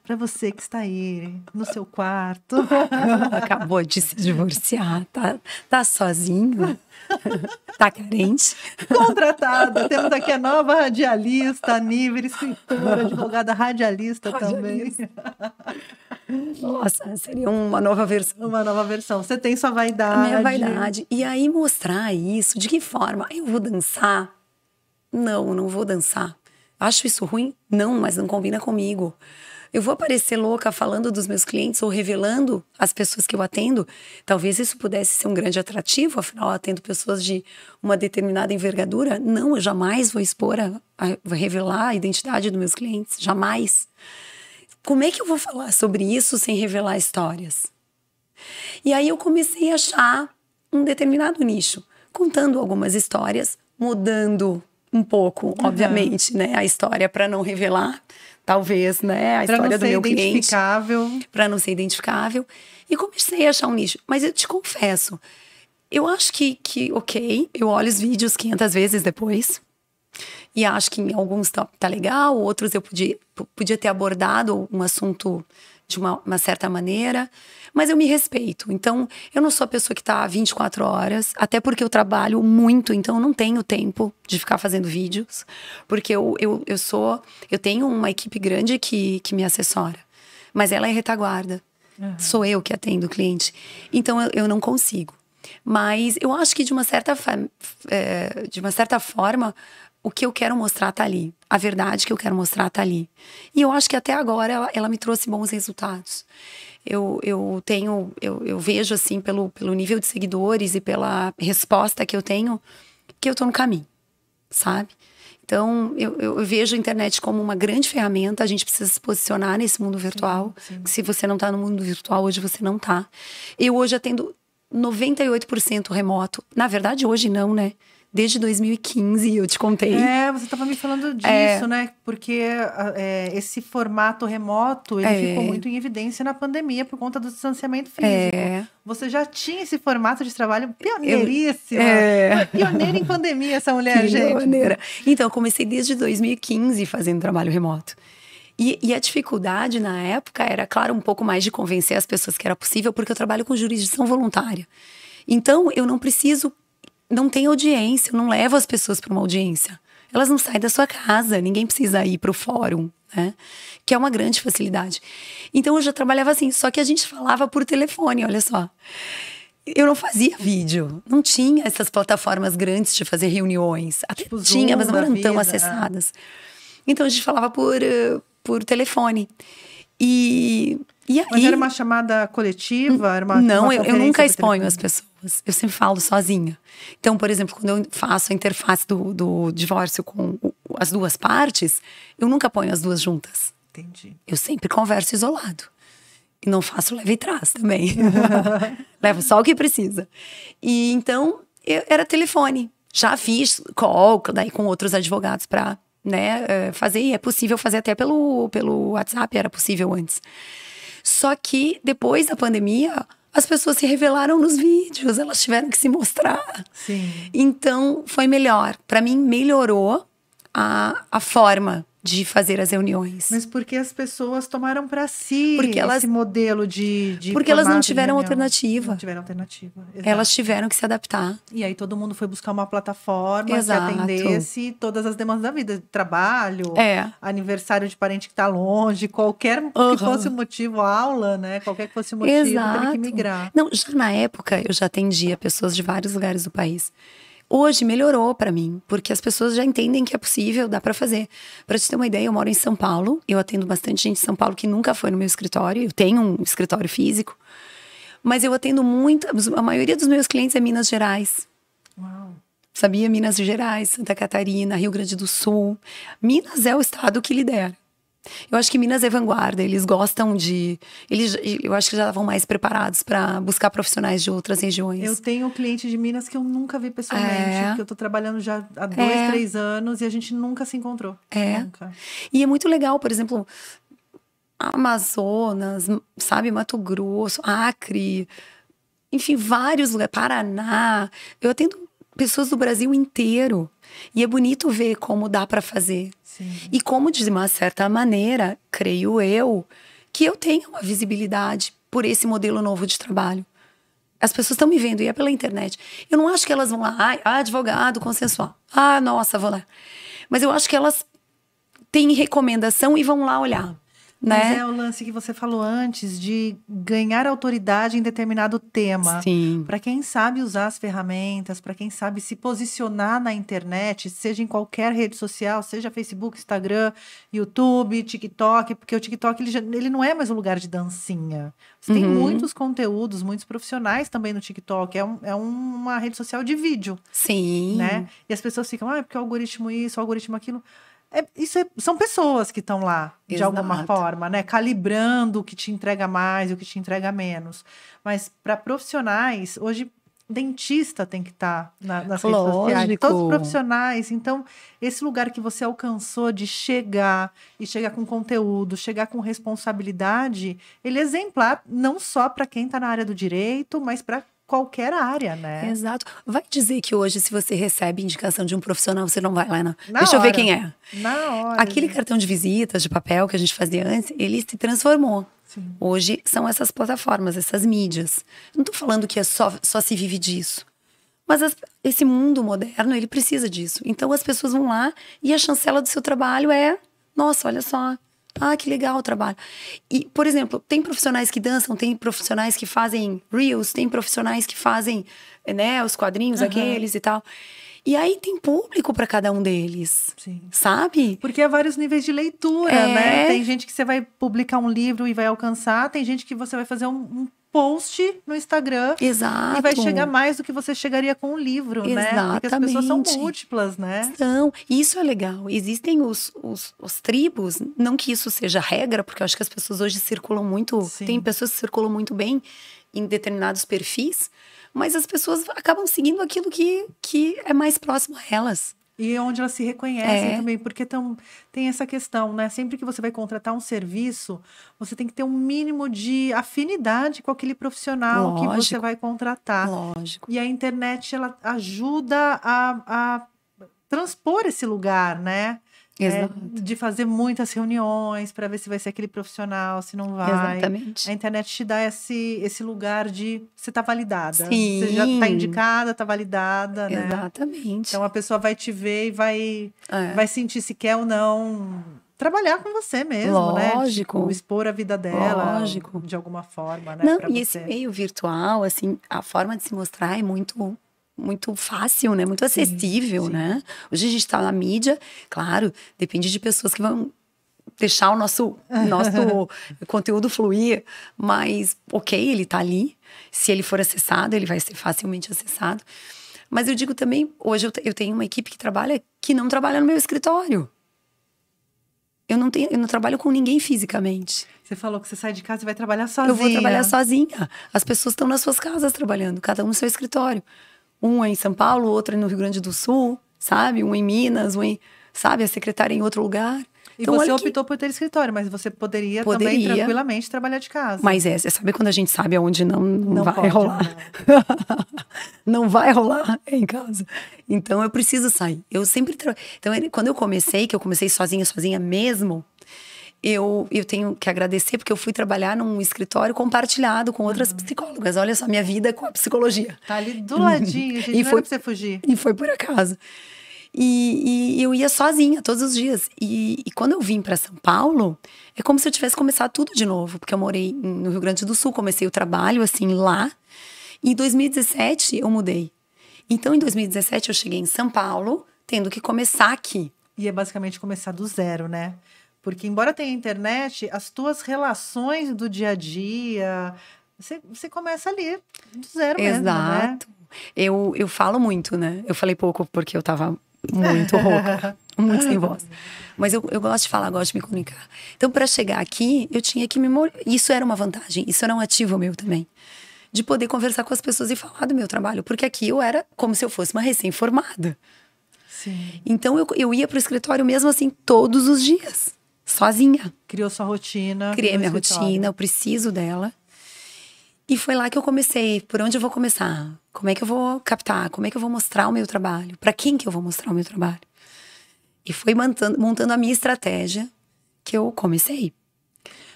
Pra você que está aí no seu quarto. Acabou de se divorciar, tá sozinho, tá carente. Contratada. Temos aqui a nova radialista, a Níver, escritora, advogada radialista também. Nossa, seria uma nova versão. Uma nova versão. Você tem sua vaidade. A minha vaidade. E aí mostrar isso, de que forma? Eu vou dançar. Não vou dançar. Acho isso ruim? Não, mas não combina comigo. Eu vou aparecer louca falando dos meus clientes ou revelando as pessoas que eu atendo? Talvez isso pudesse ser um grande atrativo, afinal eu atendo pessoas de uma determinada envergadura. Não, eu jamais vou expor, vou revelar a identidade dos meus clientes, jamais. Como é que eu vou falar sobre isso sem revelar histórias? E aí eu comecei a achar um determinado nicho, contando algumas histórias, mudando um pouco, obviamente, né, a história para não revelar, talvez, né, a história do meu cliente. Para não ser identificável. E comecei a achar um nicho. Mas eu te confesso, eu acho que ok, eu olho os vídeos 500 vezes depois. E acho que em alguns tá legal, outros eu podia ter abordado um assunto de uma certa maneira, mas eu me respeito. Então, eu não sou a pessoa que tá 24 horas, até porque eu trabalho muito, então eu não tenho tempo de ficar fazendo vídeos, porque eu tenho uma equipe grande que me assessora, mas ela é retaguarda. Sou eu que atendo o cliente. Então, eu não consigo. Mas eu acho que de uma certa forma, o que eu quero mostrar tá ali. A verdade que eu quero mostrar tá ali. E eu acho que até agora ela me trouxe bons resultados. Eu vejo, assim, pelo nível de seguidores e pela resposta que eu tenho, que eu tô no caminho, sabe? Então, eu vejo a internet como uma grande ferramenta. A gente precisa se posicionar nesse mundo virtual. Sim. Se você não tá no mundo virtual, hoje você não tá. Eu hoje atendo 98% remoto. Na verdade, hoje não, né? Desde 2015, eu te contei. Você estava me falando disso, né? Porque esse formato remoto, ele ficou muito em evidência na pandemia por conta do distanciamento físico. Você já tinha esse formato de trabalho pioneiríssima. Pioneira em pandemia, essa mulher, gente. Pioneira. Então, eu comecei desde 2015 fazendo trabalho remoto. E a dificuldade na época era, claro, um pouco mais de convencer as pessoas que era possível, porque eu trabalho com jurisdição voluntária. Então, eu não tem audiência, eu não levo as pessoas para uma audiência. Elas não saem da sua casa, ninguém precisa ir para o fórum, né? Que é uma grande facilidade. Então eu já trabalhava assim, só que a gente falava por telefone, olha só. Eu não fazia vídeo, não tinha essas plataformas grandes de fazer reuniões. Até tipo tinha, mas não eram tão acessadas. Então a gente falava por telefone. Mas era uma chamada coletiva? Era não, eu nunca exponho as pessoas. Eu sempre falo sozinha. Então, por exemplo, quando eu faço a interface do divórcio com as duas partes, eu nunca ponho as duas juntas. Entendi. Eu sempre converso isolado. E não faço leva e trás também. Levo só o que precisa. E então, era telefone. Já fiz call daí com outros advogados para, né, fazer. E é possível fazer até pelo WhatsApp, era possível antes. Só que depois da pandemia, as pessoas se revelaram nos vídeos, elas tiveram que se mostrar. Sim. Então, foi melhor. Para mim, melhorou a forma de fazer as reuniões. Mas porque as pessoas tomaram para si esse modelo de porque elas não tiveram alternativa. Não tiveram alternativa. Exato. Elas tiveram que se adaptar. E aí todo mundo foi buscar uma plataforma que atendesse todas as demandas da vida. Trabalho, aniversário de parente que tá longe, qualquer que fosse o motivo, aula, né? Qualquer que fosse o motivo, teve que migrar. Não, já na época eu já atendia pessoas de vários lugares do país. Hoje melhorou pra mim, porque as pessoas já entendem que é possível, dá pra fazer. Pra te ter uma ideia, eu moro em São Paulo, eu atendo bastante gente em São Paulo que nunca foi no meu escritório, eu tenho um escritório físico, mas eu atendo a maioria dos meus clientes é Minas Gerais. Uau. Sabia? Minas Gerais, Santa Catarina, Rio Grande do Sul. Minas é o estado que lidera. Eu acho que Minas é vanguarda, eles gostam eu acho que já estavam mais preparados para buscar profissionais de outras regiões. Eu tenho cliente de Minas que eu nunca vi pessoalmente, que eu tô trabalhando já há 2, 3 anos e a gente nunca se encontrou. Nunca. E é muito legal, por exemplo, Amazonas, sabe, Mato Grosso, Acre, enfim, vários lugares, Paraná. Eu atendo pessoas do Brasil inteiro. E é bonito ver como dá para fazer. Sim. E como, de uma certa maneira, creio eu, que eu tenho uma visibilidade por esse modelo novo de trabalho. As pessoas estão me vendo, e é pela internet. Eu não acho que elas vão lá, advogado consensual. Nossa, vou lá. Mas eu acho que elas têm recomendação e vão lá olhar. né? Mas é o lance que você falou antes de ganhar autoridade em determinado tema. Sim. Para quem sabe usar as ferramentas, para quem sabe se posicionar na internet, seja em qualquer rede social, seja Facebook, Instagram, YouTube, TikTok, porque o TikTok ele não é mais um lugar de dancinha. Você tem muitos conteúdos, muitos profissionais também no TikTok. É uma rede social de vídeo. Sim. Né? E as pessoas ficam, porque o algoritmo isso, o algoritmo aquilo. São pessoas que estão lá, de alguma forma, né? Calibrando o que te entrega mais e o que te entrega menos. Mas para profissionais, hoje, dentista tem que estar nas redes sociais. Todos os profissionais. Então, esse lugar que você alcançou de chegar e chegar com conteúdo, chegar com responsabilidade, ele é exemplar não só para quem está na área do direito, mas para qualquer área, né? Exato. Vai dizer que hoje, se você recebe indicação de um profissional, você não vai lá, não. Deixa eu ver quem é. Na hora. Aquele cartão de visitas, de papel que a gente fazia antes, ele se transformou. Sim. Hoje são essas plataformas, essas mídias. Não tô falando que só se vive disso. Mas esse mundo moderno, ele precisa disso. Então as pessoas vão lá e a chancela do seu trabalho é... Nossa, olha só. Ah, que legal o trabalho. E, por exemplo, tem profissionais que dançam, tem profissionais que fazem reels, tem profissionais que fazem, né, os quadrinhos aqueles e tal. E aí tem público para cada um deles. Sim. Sabe? Porque há vários níveis de leitura, né? Tem gente que você vai publicar um livro e vai alcançar, tem gente que você vai fazer um post no Instagram. Exato. E vai chegar mais do que você chegaria com um livro, né? Porque as pessoas são múltiplas, né? São. Isso é legal. Existem os tribos, não que isso seja regra, porque eu acho que as pessoas hoje circulam muito... Sim. Tem pessoas que circulam muito bem em determinados perfis, mas as pessoas acabam seguindo aquilo que é mais próximo a elas. E onde elas se reconhecem também, porque tem essa questão, né? Sempre que você vai contratar um serviço, você tem que ter um mínimo de afinidade com aquele profissional que você vai contratar. Lógico. E a internet, ela ajuda a transpor esse lugar, né? De fazer muitas reuniões para ver se vai ser aquele profissional, se não vai. Exatamente. A internet te dá esse lugar de você tá validada. Sim. Você já tá indicada, tá validada, né? Exatamente. Então a pessoa vai te ver e vai sentir se quer ou não trabalhar com você mesmo, Lógico. né? Tipo, expor a vida dela. Lógico. De alguma forma, né? Não, e esse meio virtual, assim, a forma de se mostrar é muito fácil, né? Muito acessível, sim. né? Hoje a gente tá na mídia, claro, depende de pessoas que vão deixar o nosso conteúdo fluir, mas ok, ele tá ali. Se ele for acessado, ele vai ser facilmente acessado. Mas eu digo também, hoje eu tenho uma equipe que não trabalha no meu escritório. Eu não trabalho com ninguém fisicamente. Você falou que você sai de casa e vai trabalhar sozinha. Eu vou trabalhar sozinha. As pessoas estão nas suas casas trabalhando, cada um no seu escritório. Um é em São Paulo, outro é no Rio Grande do Sul, sabe? Um em Minas, sabe? A secretária em outro lugar. E então, você optou por ter escritório, mas você poderia também tranquilamente trabalhar de casa. Mas você sabe quando a gente sabe aonde não vai rolar. Não vai rolar em casa. Então eu preciso sair. Eu sempre Então quando eu comecei sozinha mesmo, eu tenho que agradecer porque eu fui trabalhar num escritório compartilhado com outras psicólogas. Olha só, minha vida com a psicologia. Tá ali do ladinho, gente, não era pra você fugir. E foi por acaso. E eu ia sozinha todos os dias. E quando eu vim para São Paulo, é como se eu tivesse começado tudo de novo. Porque eu morei no Rio Grande do Sul, comecei o trabalho assim lá. E em 2017 eu mudei. Então em 2017 eu cheguei em São Paulo, tendo que começar aqui. E é basicamente começar do zero, né? Porque embora tenha internet, as tuas relações do dia a dia, você começa ali, do zero mesmo, né? Exato. Eu falo muito, né? Eu falei pouco porque eu tava muito rouca, muito sem voz. Mas eu gosto de falar, gosto de me comunicar. Então, para chegar aqui, eu tinha que Isso era uma vantagem, isso era um ativo meu também. De poder conversar com as pessoas e falar do meu trabalho. Porque aqui eu era como se eu fosse uma recém-formada. Sim. Então, eu ia pro escritório mesmo assim, todos os dias. Sozinha. Criou sua rotina. Criei minha rotina, eu preciso dela. E foi lá que eu comecei. Por onde eu vou começar? Como é que eu vou captar? Como é que eu vou mostrar o meu trabalho? Para quem que eu vou mostrar o meu trabalho? E foi montando a minha estratégia que eu comecei.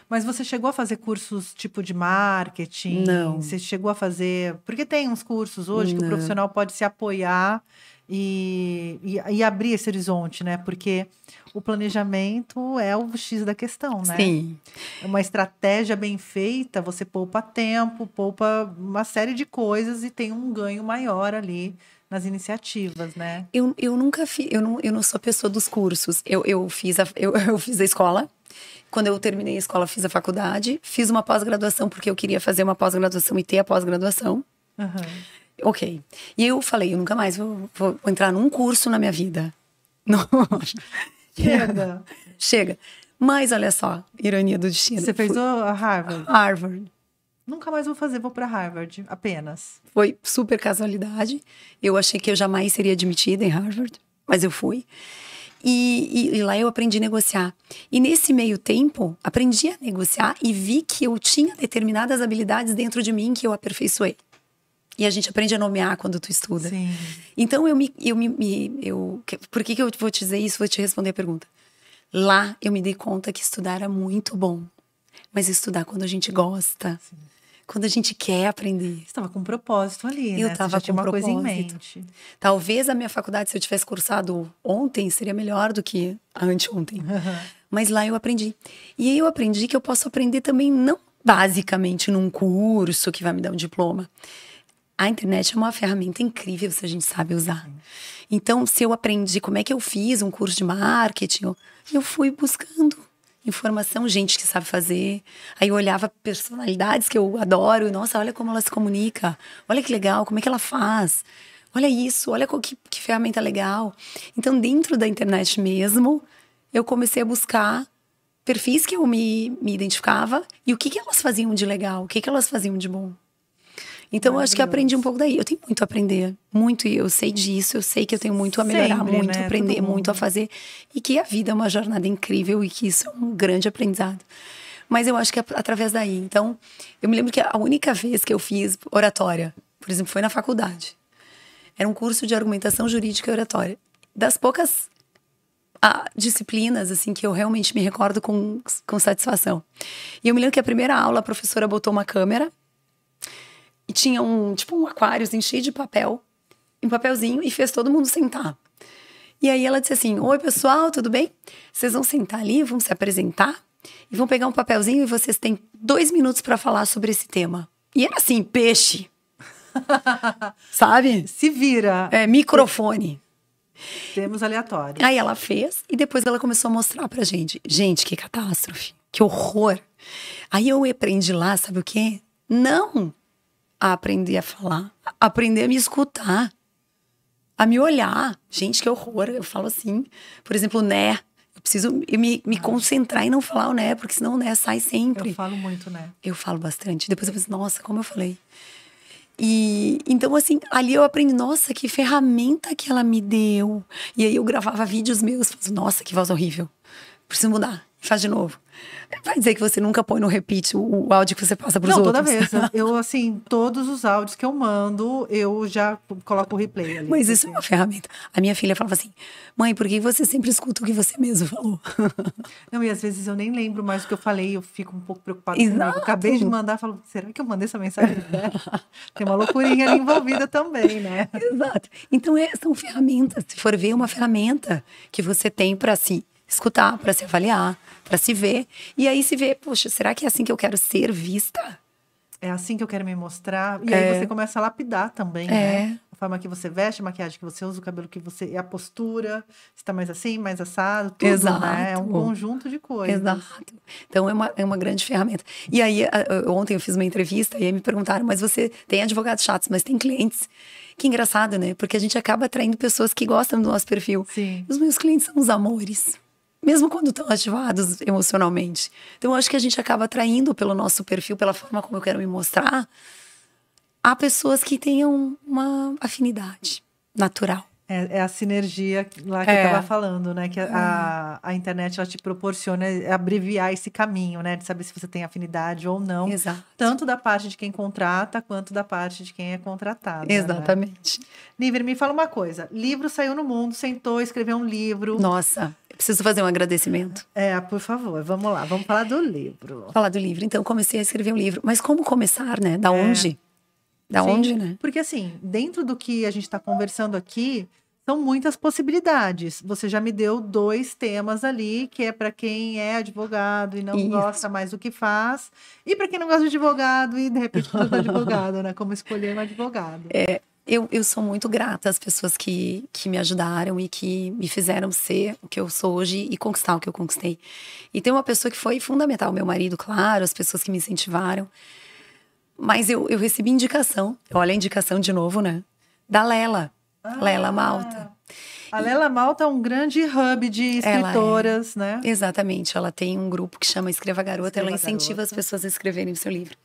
Mas você chegou a fazer cursos tipo de marketing? Não. Você chegou a fazer... Porque tem uns cursos hoje que o profissional pode se apoiar e abrir esse horizonte, né? Porque o planejamento é o X da questão, né? Sim. Uma estratégia bem feita, você poupa tempo, poupa uma série de coisas e tem um ganho maior ali nas iniciativas, né? Eu nunca fiz, eu não sou pessoa dos cursos. Eu fiz eu fiz a escola. Quando eu terminei a escola, fiz a faculdade. Fiz uma pós-graduação, porque eu queria fazer uma pós-graduação e ter a pós-graduação. Ok. E eu falei, eu nunca mais vou entrar num curso na minha vida. Não. Chega. Chega. Mas olha só, ironia do destino. Você fez a Harvard? Harvard. Nunca mais vou fazer, vou para Harvard, apenas. Foi super casualidade. Eu achei que eu jamais seria admitida em Harvard, mas eu fui. E lá eu aprendi a negociar. E nesse meio tempo, aprendi a negociar e vi que eu tinha determinadas habilidades dentro de mim que eu aperfeiçoei. E a gente aprende a nomear quando tu estuda. Sim. Então, por que eu vou te dizer isso? Vou te responder a pergunta. Lá, eu me dei conta que estudar era muito bom. Mas estudar quando a gente gosta. Sim. Quando a gente quer aprender. Você estava com um propósito ali, né? Eu estava com uma coisa em mente. Talvez a minha faculdade, se eu tivesse cursado ontem, seria melhor do que anteontem. Mas lá eu aprendi. E aí eu aprendi que eu posso aprender também, não basicamente num curso que vai me dar um diploma. A internet é uma ferramenta incrível se a gente sabe usar. Então, se eu aprendi como é que eu fiz um curso de marketing, eu fui buscando informação, gente que sabe fazer. Aí eu olhava personalidades que eu adoro. Nossa, olha como ela se comunica. Olha que legal, como é que ela faz. Olha isso, olha que ferramenta legal. Então, dentro da internet mesmo, eu comecei a buscar perfis que eu me identificava e o que elas faziam de legal, o que elas faziam de bom. Então, eu acho que eu aprendi um pouco daí. Eu tenho muito a aprender, muito, e eu sei disso, eu sei que eu tenho muito a melhorar, sempre, muito né? a aprender, muito a fazer. E que a vida é uma jornada incrível e que isso é um grande aprendizado. Mas eu acho que é através daí. Então, eu me lembro que a única vez que eu fiz oratória, por exemplo, foi na faculdade. Era um curso de argumentação jurídica e oratória. Das poucas disciplinas, assim, que eu realmente me recordo com satisfação. E eu me lembro que a primeira aula, a professora botou uma câmera e tinha um aquário assim, cheio de papel, um papelzinho, e fez todo mundo sentar. E aí ela disse assim: oi pessoal, tudo bem? Vocês vão sentar ali, vão se apresentar e vão pegar um papelzinho e vocês têm 2 minutos para falar sobre esse tema. E era assim, peixe. Sabe? Se vira. Microfone. Temos aleatório. Aí ela fez e depois ela começou a mostrar pra gente. Gente, que catástrofe, que horror. Aí eu aprendi lá, sabe o quê? Não a aprender a falar, a aprender a me escutar, a me olhar. Gente, que horror. Eu falo assim, por exemplo, o né. Eu preciso me concentrar em não falar o né, porque senão o né sai sempre. Eu falo muito né. Eu falo bastante. Depois eu penso, nossa, como eu falei. E então, assim, ali eu aprendi, nossa, que ferramenta que ela me deu. E aí eu gravava vídeos meus, nossa, que voz horrível. Preciso mudar, faz de novo. Vai dizer que você nunca põe no repeat o áudio que você passa pros outros? Não, toda vez. Eu, assim, todos os áudios que eu mando, eu já coloco o replay ali. Mas isso é uma ferramenta. A minha filha falava assim: mãe, por que você sempre escuta o que você mesmo falou? Não, e às vezes eu nem lembro mais o que eu falei, eu fico um pouco preocupada. Exato. Eu acabei de mandar, falo, será que eu mandei essa mensagem? Tem uma loucurinha ali envolvida também, né? Exato. Então, são ferramentas. Se for ver, é uma ferramenta que você tem para se escutar, para se avaliar, para se ver. E aí se vê, poxa, será que é assim que eu quero ser vista? É assim que eu quero me mostrar. E aí você começa a lapidar também, né? A forma que você veste, a maquiagem que você usa, o cabelo que você... E a postura, se tá mais assim, mais assado, tudo, Exato. Né? É um conjunto de coisas. Exato. Então é uma grande ferramenta. E aí, ontem eu fiz uma entrevista e aí me perguntaram, mas você tem advogados chatos, mas tem clientes. Que engraçado, né? Porque a gente acaba atraindo pessoas que gostam do nosso perfil. Sim. Os meus clientes são os amores. Mesmo quando estão ativados emocionalmente. Então, eu acho que a gente acaba atraindo pelo nosso perfil, pela forma como eu quero me mostrar, a pessoas que tenham uma afinidade natural. É a sinergia lá que eu estava falando, né? Que a internet, ela te proporciona abreviar esse caminho, né? De saber se você tem afinidade ou não. Exato. Tanto da parte de quem contrata, quanto da parte de quem é contratado. Exatamente. Né? Niver, me fala uma coisa. Livro saiu no mundo, sentou, escreveu um livro. Nossa, eu preciso fazer um agradecimento. Por favor, vamos lá. Vamos falar do livro. Falar do livro. Então, comecei a escrever um livro. Mas como começar, né? Da onde? Da onde, né? Porque assim, dentro do que a gente está conversando aqui, são muitas possibilidades. Você já me deu 2 temas ali, que é para quem é advogado e não Isso. gosta mais do que faz, e para quem não gosta de advogado e de repente precisa de advogado, né? Como escolher um advogado. Eu sou muito grata às pessoas que me ajudaram e que me fizeram ser o que eu sou hoje e conquistar o que eu conquistei. E tem uma pessoa que foi fundamental, meu marido, claro, as pessoas que me incentivaram. Mas eu recebi indicação, olha a indicação de novo, né? Da Lela, Lela Malta. A Lela Malta é um grande hub de escritoras, né? Exatamente, ela tem um grupo que chama Escreva Garota, ela incentiva as pessoas a escreverem o seu livro.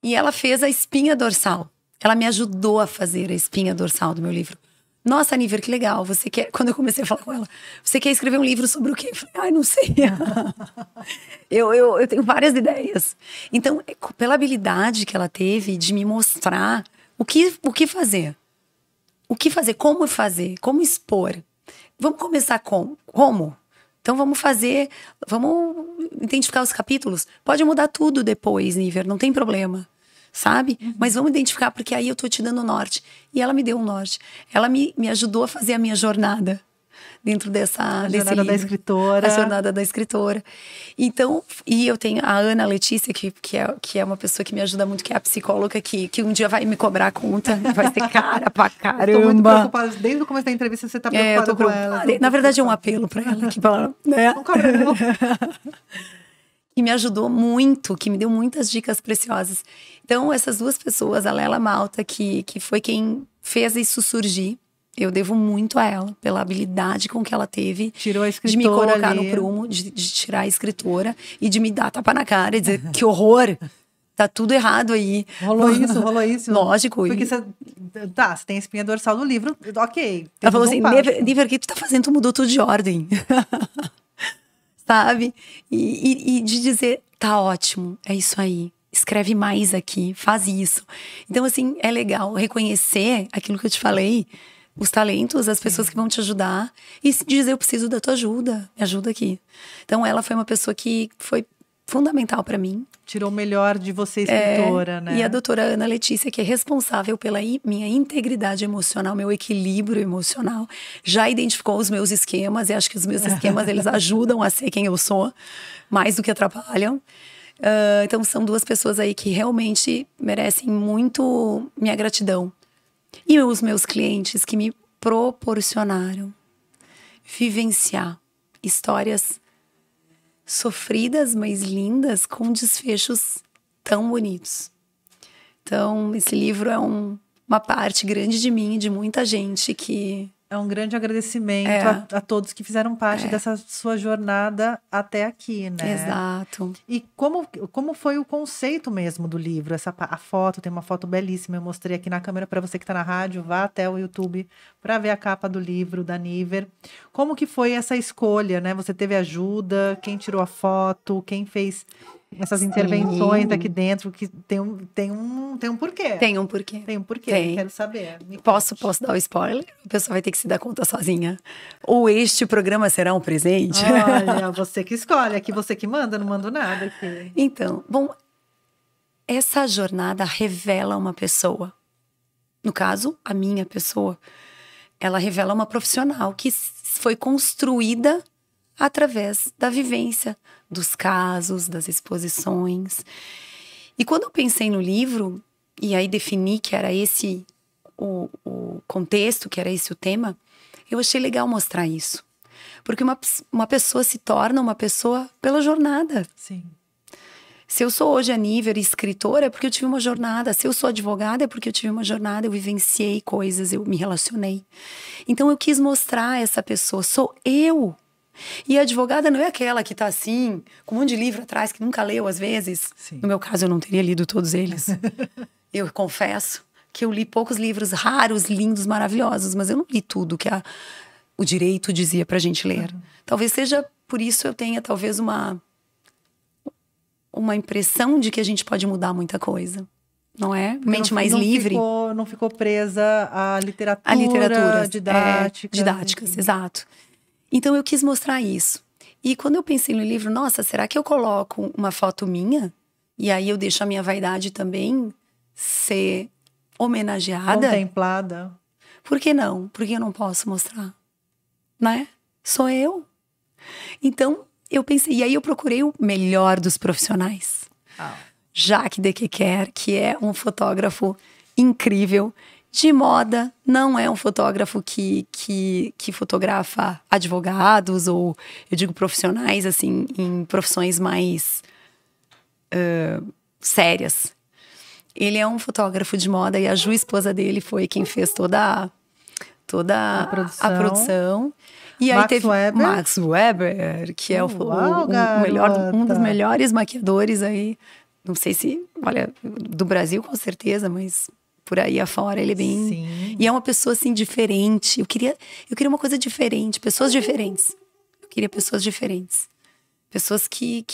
E ela fez a espinha dorsal. Ela me ajudou a fazer a espinha dorsal do meu livro. Nossa, Níver, que legal. Você quer... Quando eu comecei a falar com ela, você quer escrever um livro sobre o quê? Eu falei, ai, não sei. eu tenho várias ideias. Então, pela habilidade que ela teve de me mostrar o que fazer. O que fazer, como expor. Vamos começar com como? Então vamos identificar os capítulos. Pode mudar tudo depois, Níver, não tem problema. Sabe? Mas vamos identificar, porque aí eu tô te dando o norte. E ela me deu um norte. Ela me ajudou a fazer a minha jornada dentro desse jornada da escritora. A jornada da escritora. Então, e eu tenho a Ana Letícia, que é uma pessoa que me ajuda muito, que é a psicóloga, que um dia vai me cobrar a conta. Vai ser cara pra caramba. Tô muito preocupada. Desde o começo da entrevista você tá preocupada com ela. Na verdade, é um apelo pra ela. Que fala, né? Não cobra, não. Que me ajudou muito, que me deu muitas dicas preciosas. Então, essas 2 pessoas, a Lela Malta, que foi quem fez isso surgir, eu devo muito a ela, pela habilidade com que ela teve Tirou a escritora de me colocar ali. no prumo, de tirar a escritora e de me dar tapa na cara e dizer, que horror, tá tudo errado aí. Rolou isso. Lógico. Porque você tem a espinha dorsal do livro, ok. Ela falou assim, Níver, o que tu tá fazendo? Tu mudou tudo de ordem. Sabe? E de dizer, tá ótimo, é isso aí. Escreve mais aqui, faz isso. Então, assim, é legal reconhecer aquilo que eu te falei, os talentos, as pessoas que vão te ajudar e dizer, eu preciso da tua ajuda, me ajuda aqui. Então, ela foi uma pessoa que foi fundamental para mim. Tirou o melhor de você, escritora, né? E a doutora Ana Letícia, que é responsável pela minha integridade emocional, meu equilíbrio emocional, já identificou os meus esquemas, e acho que os meus esquemas, eles ajudam a ser quem eu sou, mais do que atrapalham. Então, são 2 pessoas aí que realmente merecem muito minha gratidão. E os meus clientes que me proporcionaram vivenciar histórias sofridas, mas lindas, com desfechos tão bonitos. Então, esse livro é uma parte grande de mim e de muita gente que... É um grande agradecimento a todos que fizeram parte dessa sua jornada até aqui, né? Exato. E como foi o conceito mesmo do livro? A foto, tem uma foto belíssima, eu mostrei aqui na câmera para você que está na rádio, vá até o YouTube para ver a capa do livro da Níver. Como que foi essa escolha, né? Você teve ajuda? Quem tirou a foto? Quem fez essas intervenções aqui dentro? Que tem um porquê. Tem um porquê. Tem um porquê, quero saber. Posso dar o spoiler? A pessoa vai ter que se dar conta sozinha. Ou este programa será um presente? Olha, você que escolhe, aqui você que manda, não mando nada aqui. Então, bom, essa jornada revela uma pessoa. No caso, a minha pessoa. Ela revela uma profissional que foi construída através da vivência, dos casos, das exposições. E quando eu pensei no livro, e aí defini que era esse o contexto, que era esse o tema, eu achei legal mostrar isso. Porque uma pessoa se torna uma pessoa pela jornada. Sim. Se eu sou hoje a Níver escritora, é porque eu tive uma jornada. Se eu sou advogada, é porque eu tive uma jornada, eu vivenciei coisas, eu me relacionei. Então eu quis mostrar essa pessoa, sou eu. E a advogada não é aquela que tá assim, com um monte de livro atrás, que nunca leu às vezes. Sim. No meu caso, eu não teria lido todos eles. Eu confesso que eu li poucos livros raros, lindos, maravilhosos, mas eu não li tudo que o direito dizia pra gente ler. Talvez seja por isso eu tenha talvez uma impressão de que a gente pode mudar muita coisa. Não é? Mente mais livre. Não ficou presa à literatura didáticas, exato. Então eu quis mostrar isso. E quando eu pensei no livro, nossa, será que eu coloco uma foto minha? E aí eu deixo a minha vaidade também ser homenageada? Contemplada. Por que não? Por que eu não posso mostrar? Né? Sou eu. Então, eu pensei, e aí eu procurei o melhor dos profissionais. Jacques Dequequer, que é um fotógrafo incrível, de moda, não é um fotógrafo que fotografa advogados ou, eu digo, profissionais, assim, em profissões mais sérias. Ele é um fotógrafo de moda e a Ju, esposa dele, foi quem fez toda a produção. E aí teve Max Weber, que é um dos melhores maquiadores aí. Não sei se, olha, do Brasil com certeza, mas por aí afora ele é bem... Sim. E é uma pessoa, assim, diferente. Eu queria uma coisa diferente, pessoas diferentes. Eu queria pessoas diferentes. Pessoas que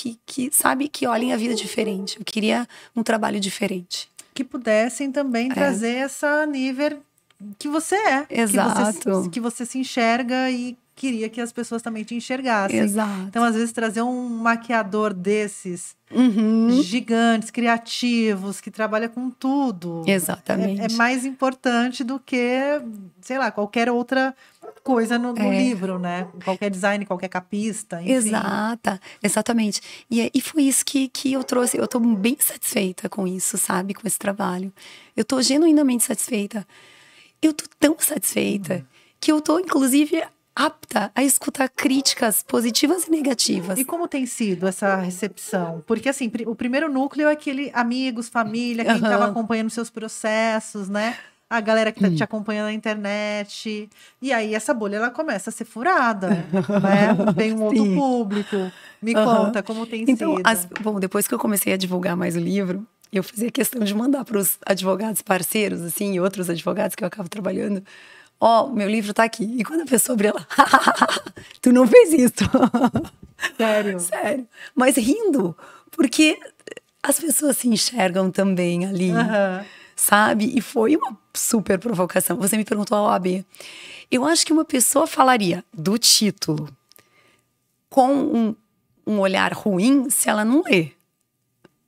sabe, que olhem a vida diferente. Eu queria um trabalho diferente. Que pudessem também trazer essa nível que você é. Exato. Que você se enxerga e queria que as pessoas também te enxergassem. Exato. Então, às vezes, trazer um maquiador desses gigantes, criativos, que trabalha com tudo. Exatamente. É mais importante do que, sei lá, qualquer outra coisa no livro, né? Qualquer design, qualquer capista, enfim. Exatamente. E foi isso que eu trouxe. Eu tô bem satisfeita com isso, sabe? Com esse trabalho. Eu tô genuinamente satisfeita. Eu tô tão satisfeita que eu tô, inclusive, apta a escutar críticas positivas e negativas. E como tem sido essa recepção? Porque, assim, o primeiro núcleo é aquele amigos, família, quem estava acompanhando seus processos, né? A galera que tá te acompanhando na internet. E aí, essa bolha, ela começa a ser furada, né? Tem um outro público. Me conta como tem sido. Bom, depois que eu comecei a divulgar mais o livro, eu fazia questão de mandar para os advogados parceiros, assim, e outros advogados que eu acabo trabalhando. Meu livro tá aqui. E quando a pessoa abre ela, tu não fez isso. Sério? Sério. Mas rindo, porque as pessoas se enxergam também ali, sabe? E foi uma super provocação. Você me perguntou a OAB. Eu acho que uma pessoa falaria do título com um olhar ruim se ela não lê.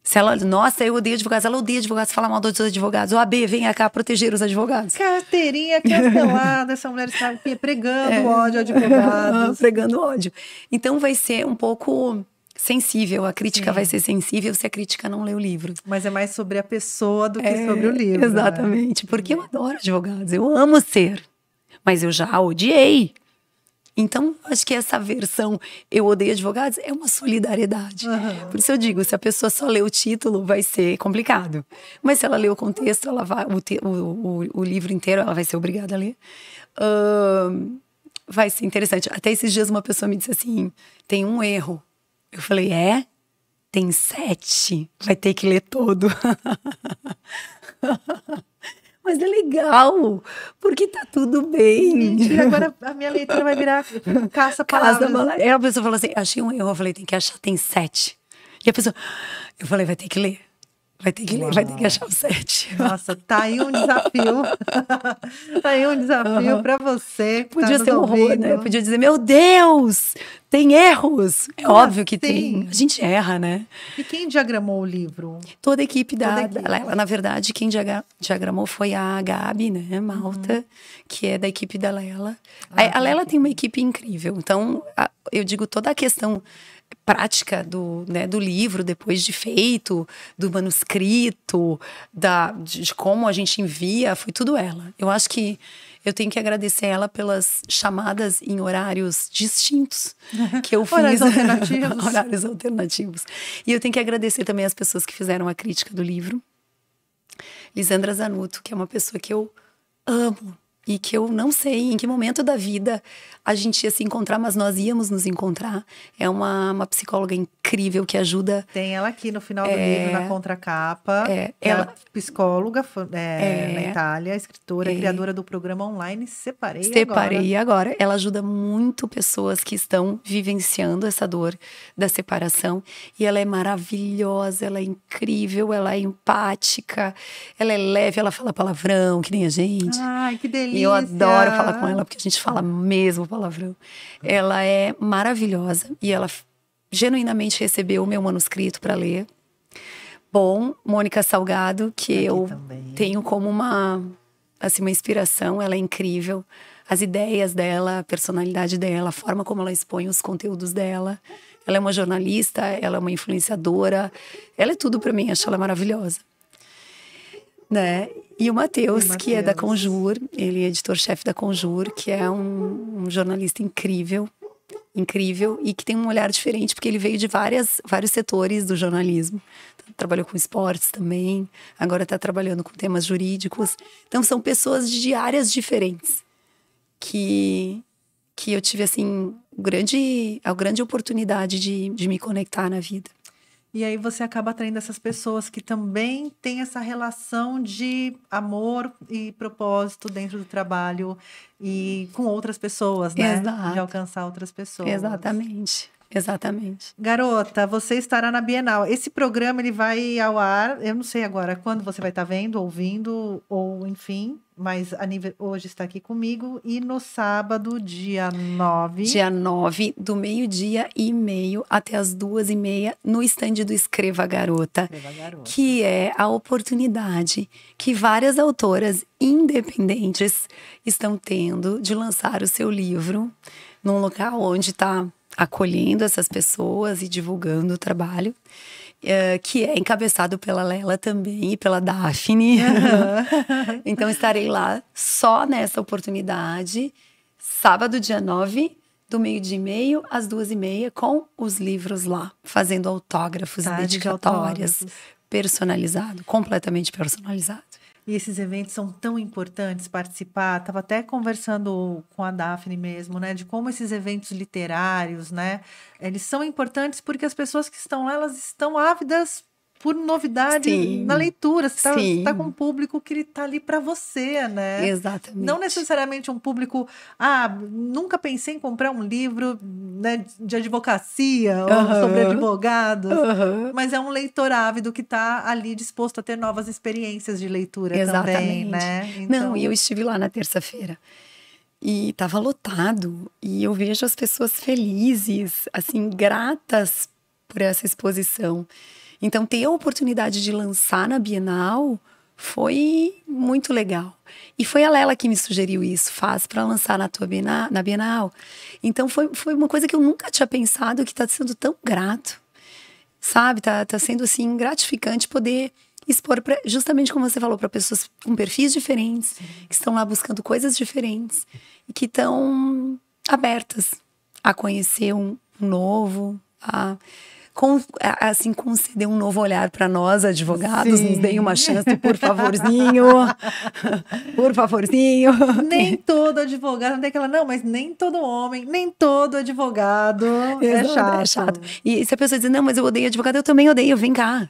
Se ela, nossa, eu odeio advogados, ela odeia advogados, fala mal dos advogados. OAB, venha cá proteger os advogados. Carteirinha cancelada, essa mulher está pregando ódio a advogados. Pregando ódio. Então vai ser um pouco sensível, a crítica vai ser sensível se a crítica não lê o livro. Mas é mais sobre a pessoa do que sobre o livro. Exatamente, porque eu adoro advogados, eu amo ser, mas eu já odiei. Então, acho que essa versão eu odeio advogados é uma solidariedade. Por isso eu digo, se a pessoa só lê o título, vai ser complicado. Mas se ela lê o contexto, ela vai, o livro inteiro, ela vai ser obrigada a ler. Vai ser interessante. Até esses dias uma pessoa me disse assim, tem um erro. Eu falei, tem 7, vai ter que ler todo. Mas é legal, porque tá tudo bem. Mentira, agora a minha leitura vai virar caça-palavras. Aí a pessoa falou assim, achei um erro. Eu falei, tem que achar, tem 7. E a pessoa, eu falei, vai ter que ler. Vai ter que ler, vai ter que achar o 7. Nossa, tá aí um desafio. Tá aí um desafio pra você. Podia ser um horror, né? Podia dizer, meu Deus, tem erros. É óbvio que tem. A gente erra, né? E quem diagramou o livro? Toda a equipe da Lela. Na verdade, quem diagramou foi a Gabi, né? Malta, que é da equipe da Lela. A Lela tem uma equipe incrível. Então, eu digo, toda a questão prática do livro, depois de feito, do manuscrito, de como a gente envia, foi tudo ela. Eu acho que eu tenho que agradecer ela pelas chamadas em horários distintos que eu fiz. Horários alternativos. Horários alternativos. E eu tenho que agradecer também as pessoas que fizeram a crítica do livro. Lisandra Zanuto, que é uma pessoa que eu amo. E que eu não sei em que momento da vida a gente ia se encontrar, mas nós íamos nos encontrar. É uma psicóloga incrível que ajuda. Tem ela aqui no final do livro, na contracapa. Ela é psicóloga na Itália, escritora, criadora do programa online Separei Agora. Ela ajuda muito pessoas que estão vivenciando essa dor da separação. E ela é maravilhosa, ela é incrível, ela é empática, ela é leve, ela fala palavrão, que nem a gente. Ai, que delícia! E eu adoro falar com ela, porque a gente fala mesmo palavrão. Ela é maravilhosa e ela genuinamente recebeu o meu manuscrito para ler. Bom, Mônica Salgado, que eu tenho como uma assim, uma inspiração, ela é incrível. As ideias dela, a personalidade dela, a forma como ela expõe os conteúdos dela. Ela é uma jornalista, ela é uma influenciadora. Ela é tudo para mim, acho ela maravilhosa. Né? E o Matheus, que é da Conjur, ele é editor-chefe da Conjur, que é um jornalista incrível, e que tem um olhar diferente, porque ele veio de vários setores do jornalismo. Trabalhou com esportes também, agora está trabalhando com temas jurídicos. Então, são pessoas de áreas diferentes que eu tive, assim, a grande oportunidade de me conectar na vida. E aí você acaba atraindo essas pessoas que também têm essa relação de amor e propósito dentro do trabalho e com outras pessoas, né? Exato. De alcançar outras pessoas. Exatamente. Garota, você estará na Bienal. Esse programa ele vai ao ar, eu não sei agora quando você vai estar vendo, ouvindo, ou enfim, mas hoje está aqui comigo. E no sábado, dia 9. Dia 9, do 12:30 até as 2:30, no estande do Escreva Garota. Que é a oportunidade que várias autoras independentes estão tendo de lançar o seu livro num local onde está acolhendo essas pessoas e divulgando o trabalho, que é encabeçado pela Lela também e pela Daphne. Então estarei lá só nessa oportunidade, sábado, dia 9, do 12:30 às 2:30, com os livros lá, fazendo autógrafos e dedicatórias, personalizado, completamente personalizado. E esses eventos são tão importantes participar. Estava até conversando com a Daphne mesmo, né? De como esses eventos literários, né? Eles são importantes porque as pessoas que estão lá, elas estão ávidas por novidades na leitura. Você tá com um público que ele está ali para você, né? Exatamente. Não necessariamente um público... nunca pensei em comprar um livro, né, de advocacia ou sobre advogados. Mas é um leitor ávido que está ali disposto a ter novas experiências de leitura também, né? Então... Não, e eu estive lá na terça-feira. E estava lotado. E eu vejo as pessoas felizes, assim, gratas por essa exposição. Então, ter a oportunidade de lançar na Bienal foi muito legal. E foi a Lela que me sugeriu isso, faz para lançar na Bienal. Então, foi uma coisa que eu nunca tinha pensado, que está sendo tão grato, sabe? Tá sendo, assim, gratificante poder expor, justamente como você falou, para pessoas com perfis diferentes, que estão lá buscando coisas diferentes e que estão abertas a conhecer um novo, assim, conceder um novo olhar para nós, advogados. Nos deem uma chance, por favorzinho. Por favorzinho. Nem todo advogado, não tem aquela, não, mas nem todo homem, nem todo advogado. Exato, é chato. E se a pessoa diz, não, mas eu odeio advogado, eu também odeio, vem cá,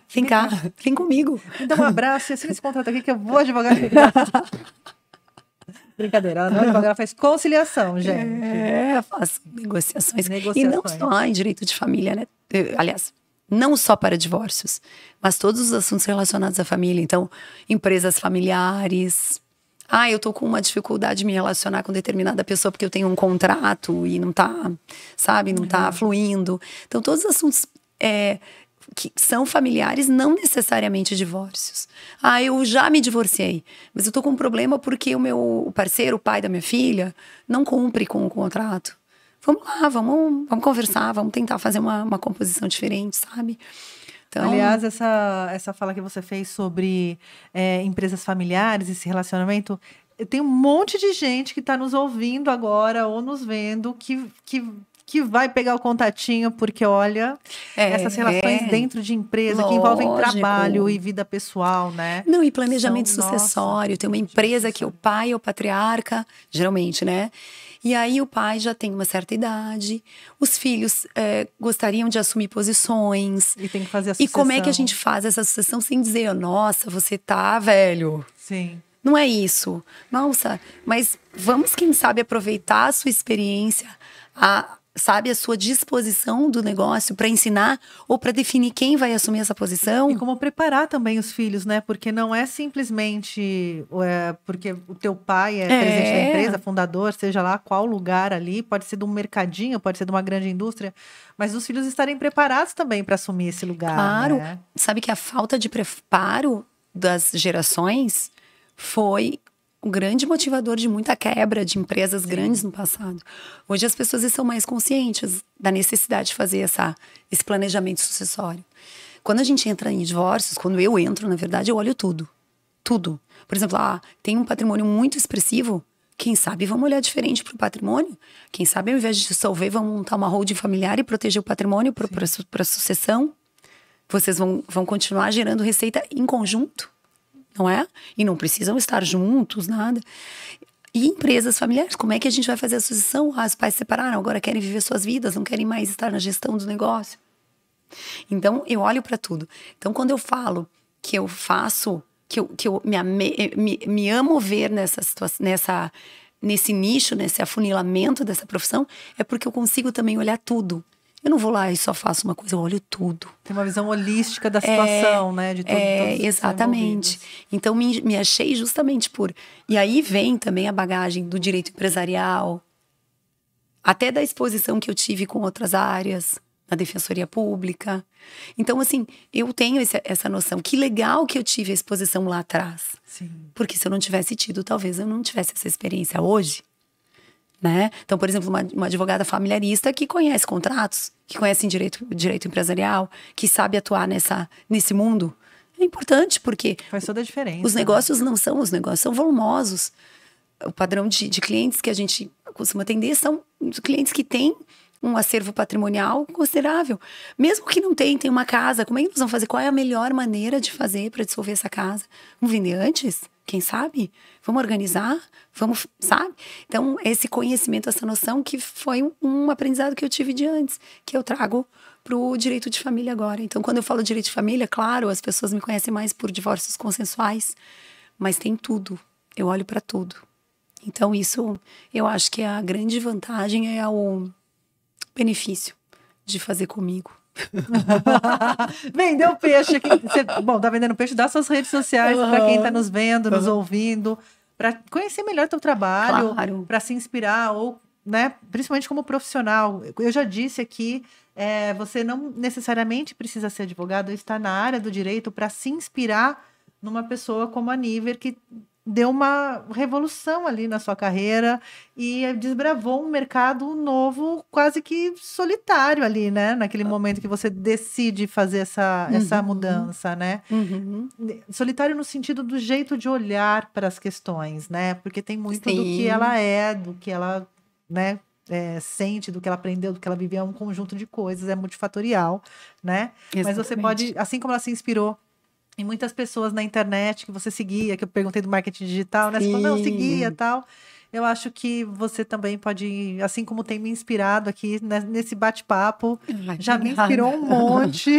vem comigo. Então um abraço, e assina esse contrato aqui que eu vou advogar. Brincadeira, ela faz conciliação, gente. Faço negociações. E não só em direito de família, né? Aliás, não só para divórcios, mas todos os assuntos relacionados à família. Então, empresas familiares. Eu tô com uma dificuldade de me relacionar com determinada pessoa porque eu tenho um contrato e não tá, sabe, não tá fluindo. Então, todos os assuntos que são familiares, não necessariamente divórcios. Eu já me divorciei, mas eu tô com um problema porque o meu parceiro, o pai da minha filha, não cumpre com o contrato. Vamos lá, vamos conversar, vamos tentar fazer uma composição diferente, sabe? Então... Aliás, essa fala que você fez sobre empresas familiares, esse relacionamento, tem um monte de gente que está nos ouvindo agora ou nos vendo que vai pegar o contatinho, porque olha, essas relações dentro de empresa que envolvem trabalho e vida pessoal, né? Não, e planejamento sucessório. Tem uma empresa que o pai é o patriarca, geralmente, né? E aí o pai já tem uma certa idade, os filhos gostariam de assumir posições. E tem que fazer a sucessão. E como é que a gente faz essa sucessão sem dizer, nossa, você tá velho? Sim. Não é isso. Nossa, mas vamos, quem sabe, aproveitar a sua experiência, sabe, a sua disposição do negócio para ensinar ou para definir quem vai assumir essa posição. E como preparar também os filhos, né? Porque não é simplesmente porque o teu pai é presidente da empresa, fundador, seja lá qual lugar ali, pode ser de um mercadinho, pode ser de uma grande indústria, mas os filhos estarem preparados também para assumir esse lugar. Claro, né? Sabe que a falta de preparo das gerações foi um grande motivador de muita quebra de empresas grandes no passado. Hoje as pessoas estão mais conscientes da necessidade de fazer esse planejamento sucessório. Quando a gente entra em divórcios, quando eu entro, na verdade, eu olho tudo. Tudo. Por exemplo, tem um patrimônio muito expressivo, quem sabe vamos olhar diferente para o patrimônio? Quem sabe ao invés de dissolver, vamos montar uma holding familiar e proteger o patrimônio para a sucessão? Vocês vão continuar gerando receita em conjunto, não é? E não precisam estar juntos, nada. E empresas familiares, como é que a gente vai fazer a sucessão? Os pais se separaram, agora querem viver suas vidas, não querem mais estar na gestão do negócio. Então, eu olho para tudo. Então, quando eu falo que eu faço, que eu me amo ver nessa situação, nesse nicho, nesse afunilamento dessa profissão, é porque eu consigo também olhar tudo. Eu não vou lá e só faço uma coisa, eu olho tudo. Tem uma visão holística da situação, né? De tudo. Exatamente. Então, me achei justamente por... E aí vem também a bagagem do direito empresarial, até da exposição que eu tive com outras áreas, na defensoria pública. Então, assim, eu tenho essa noção. Que legal que eu tive a exposição lá atrás. Sim. Porque se eu não tivesse tido, talvez eu não tivesse essa experiência hoje. Né? Então, por exemplo, uma advogada familiarista que conhece contratos, que conhece direito empresarial, que sabe atuar nesse mundo, é importante porque... Faz toda a diferença. Os negócios os negócios são volumosos. O padrão de clientes que a gente costuma atender são clientes que têm um acervo patrimonial considerável. Mesmo que não tem uma casa, como é que nós vamos fazer? Qual é a melhor maneira de fazer para dissolver essa casa? Vamos vender antes? Quem sabe? Vamos organizar? Vamos, sabe? Então, esse conhecimento, essa noção que foi um aprendizado que eu tive de antes, que eu trago pro direito de família agora. Então, quando eu falo direito de família, claro, as pessoas me conhecem mais por divórcios consensuais, mas tem tudo. Eu olho para tudo. Então, isso, eu acho que a grande vantagem é o benefício de fazer comigo. Vendeu peixe aqui. Bom, tá vendendo peixe, dá suas redes sociais para quem tá nos vendo, nos ouvindo, para conhecer melhor teu trabalho, claro, para se inspirar ou, né, principalmente como profissional. Eu já disse aqui, você não necessariamente precisa ser advogado ou estar na área do direito para se inspirar numa pessoa como a Niver, que deu uma revolução ali na sua carreira e desbravou um mercado novo, quase que solitário ali, né? Naquele momento que você decide fazer essa mudança, né? Uhum. Solitário no sentido do jeito de olhar para as questões, né? Porque tem muito Sim. do que ela do que ela, né? Sente, do que ela aprendeu, do que ela viveu, é um conjunto de coisas, é multifatorial, né? Exatamente. Mas você pode, assim como ela se inspirou em muitas pessoas na internet que você seguia, que eu perguntei do marketing digital, né? Você falou, não, seguia e tal. Eu acho que você também pode, assim como tem me inspirado aqui nesse bate-papo, já me inspirou um monte.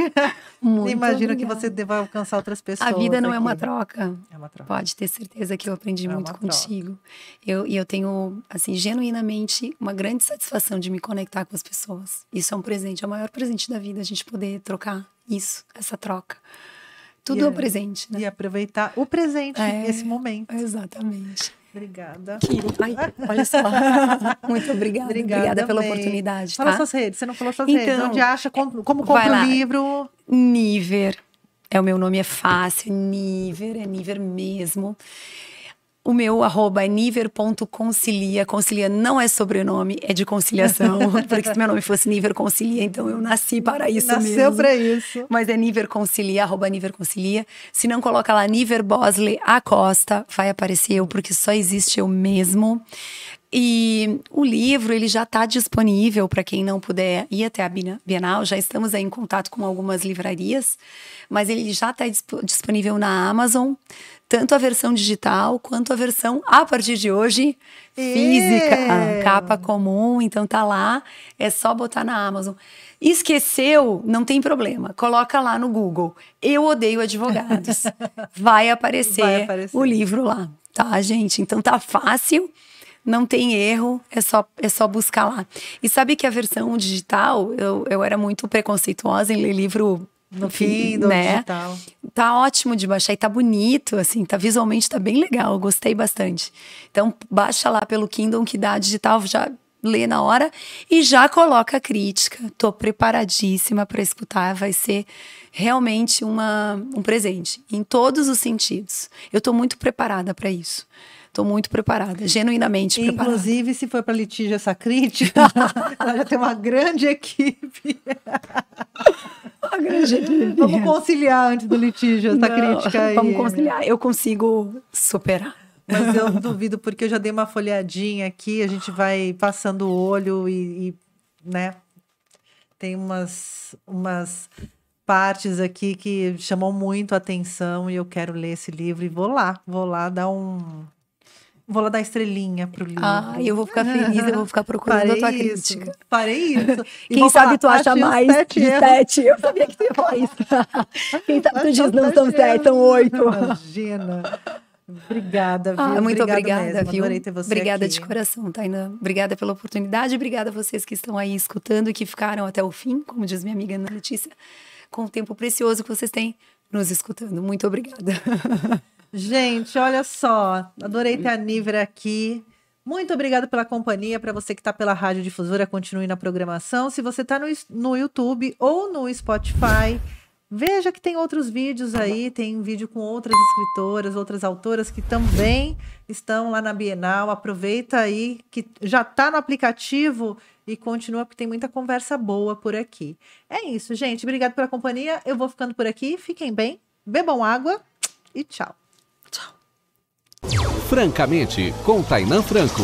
Imagino que você deva alcançar outras pessoas. A vida não aqui. É uma troca. É uma troca. Pode ter certeza que eu aprendi muito contigo. Eu tenho, assim, genuinamente uma grande satisfação de me conectar com as pessoas. Isso é um presente, é o maior presente da vida, a gente poder trocar isso, essa troca. Tudo é um presente, né? E aproveitar o presente, esse momento. Exatamente. Obrigada. Ai, olha só. Muito obrigada. Obrigada pela oportunidade, Fala tá? suas redes, você não falou suas redes. Onde acha, como compra o livro? Niver. O meu nome é fácil, Niver, é Niver mesmo. O meu @ é niver.concilia. Concilia não é sobrenome, é de conciliação. Porque se meu nome fosse Niver Concilia, então eu nasci para isso mesmo. Nasceu para isso. Mas é Niver Concilia, @ Niver Concilia. Se não, coloca lá Niver Bosley Acosta, vai aparecer eu, porque só existe eu mesmo. E o livro, ele já está disponível para quem não puder ir até a Bienal. Já estamos aí em contato com algumas livrarias, mas ele já está disponível na Amazon, tanto a versão digital quanto a versão, a partir de hoje, física, capa comum. Então tá lá, é só botar na Amazon. Esqueceu, não tem problema, coloca lá no Google, Eu Odeio Advogados. Vai aparecer o livro lá, tá, gente? Então tá fácil. Não tem erro, é só buscar lá. E sabe que a versão digital, eu era muito preconceituosa em ler livro no Kindle, né? Digital. Tá ótimo de baixar e tá bonito, assim, visualmente tá bem legal, eu gostei bastante. Então baixa lá pelo Kindle que dá digital, já lê na hora e já coloca a crítica. Tô preparadíssima para escutar, vai ser realmente um presente, em todos os sentidos. Eu tô muito preparada para isso. Tô muito preparada, genuinamente preparada. Inclusive, se for para litígio essa crítica, ela já tem uma grande equipe. Uma grande equipe. Vamos conciliar antes do litígio essa crítica aí. Vamos conciliar, eu consigo superar. Mas eu duvido, porque eu já dei uma folhadinha aqui, a gente vai passando o olho né? Tem umas partes aqui que chamam muito a atenção e eu quero ler esse livro e vou lá dar estrelinha pro livro. Eu vou ficar feliz, eu vou ficar procurando a tua crítica. Farei isso. Quem sabe tu acha mais de 7. Eu sabia que tu ia falar isso. Quem sabe tu diz, não são 7, são 8. Imagina. Obrigada, viu? Muito obrigada, mesmo. viu? Adorei ter você obrigada aqui. De coração, Tainã. Obrigada pela oportunidade, obrigada a vocês que estão aí escutando e que ficaram até o fim, como diz minha amiga Ana Letícia, com o tempo precioso que vocês têm nos escutando. Muito obrigada. Gente, olha só, adorei ter a Níver aqui. Muito obrigada pela companhia. Para você que está pela Rádio Difusora, continue na programação. Se você está no YouTube ou no Spotify, veja que tem outros vídeos aí, tem vídeo com outras escritoras, outras autoras que também estão lá na Bienal. Aproveita aí que já está no aplicativo e continua, porque tem muita conversa boa por aqui. É isso, gente. Obrigada pela companhia. Eu vou ficando por aqui. Fiquem bem, bebam água e tchau. Francamente, com Tainã Franco.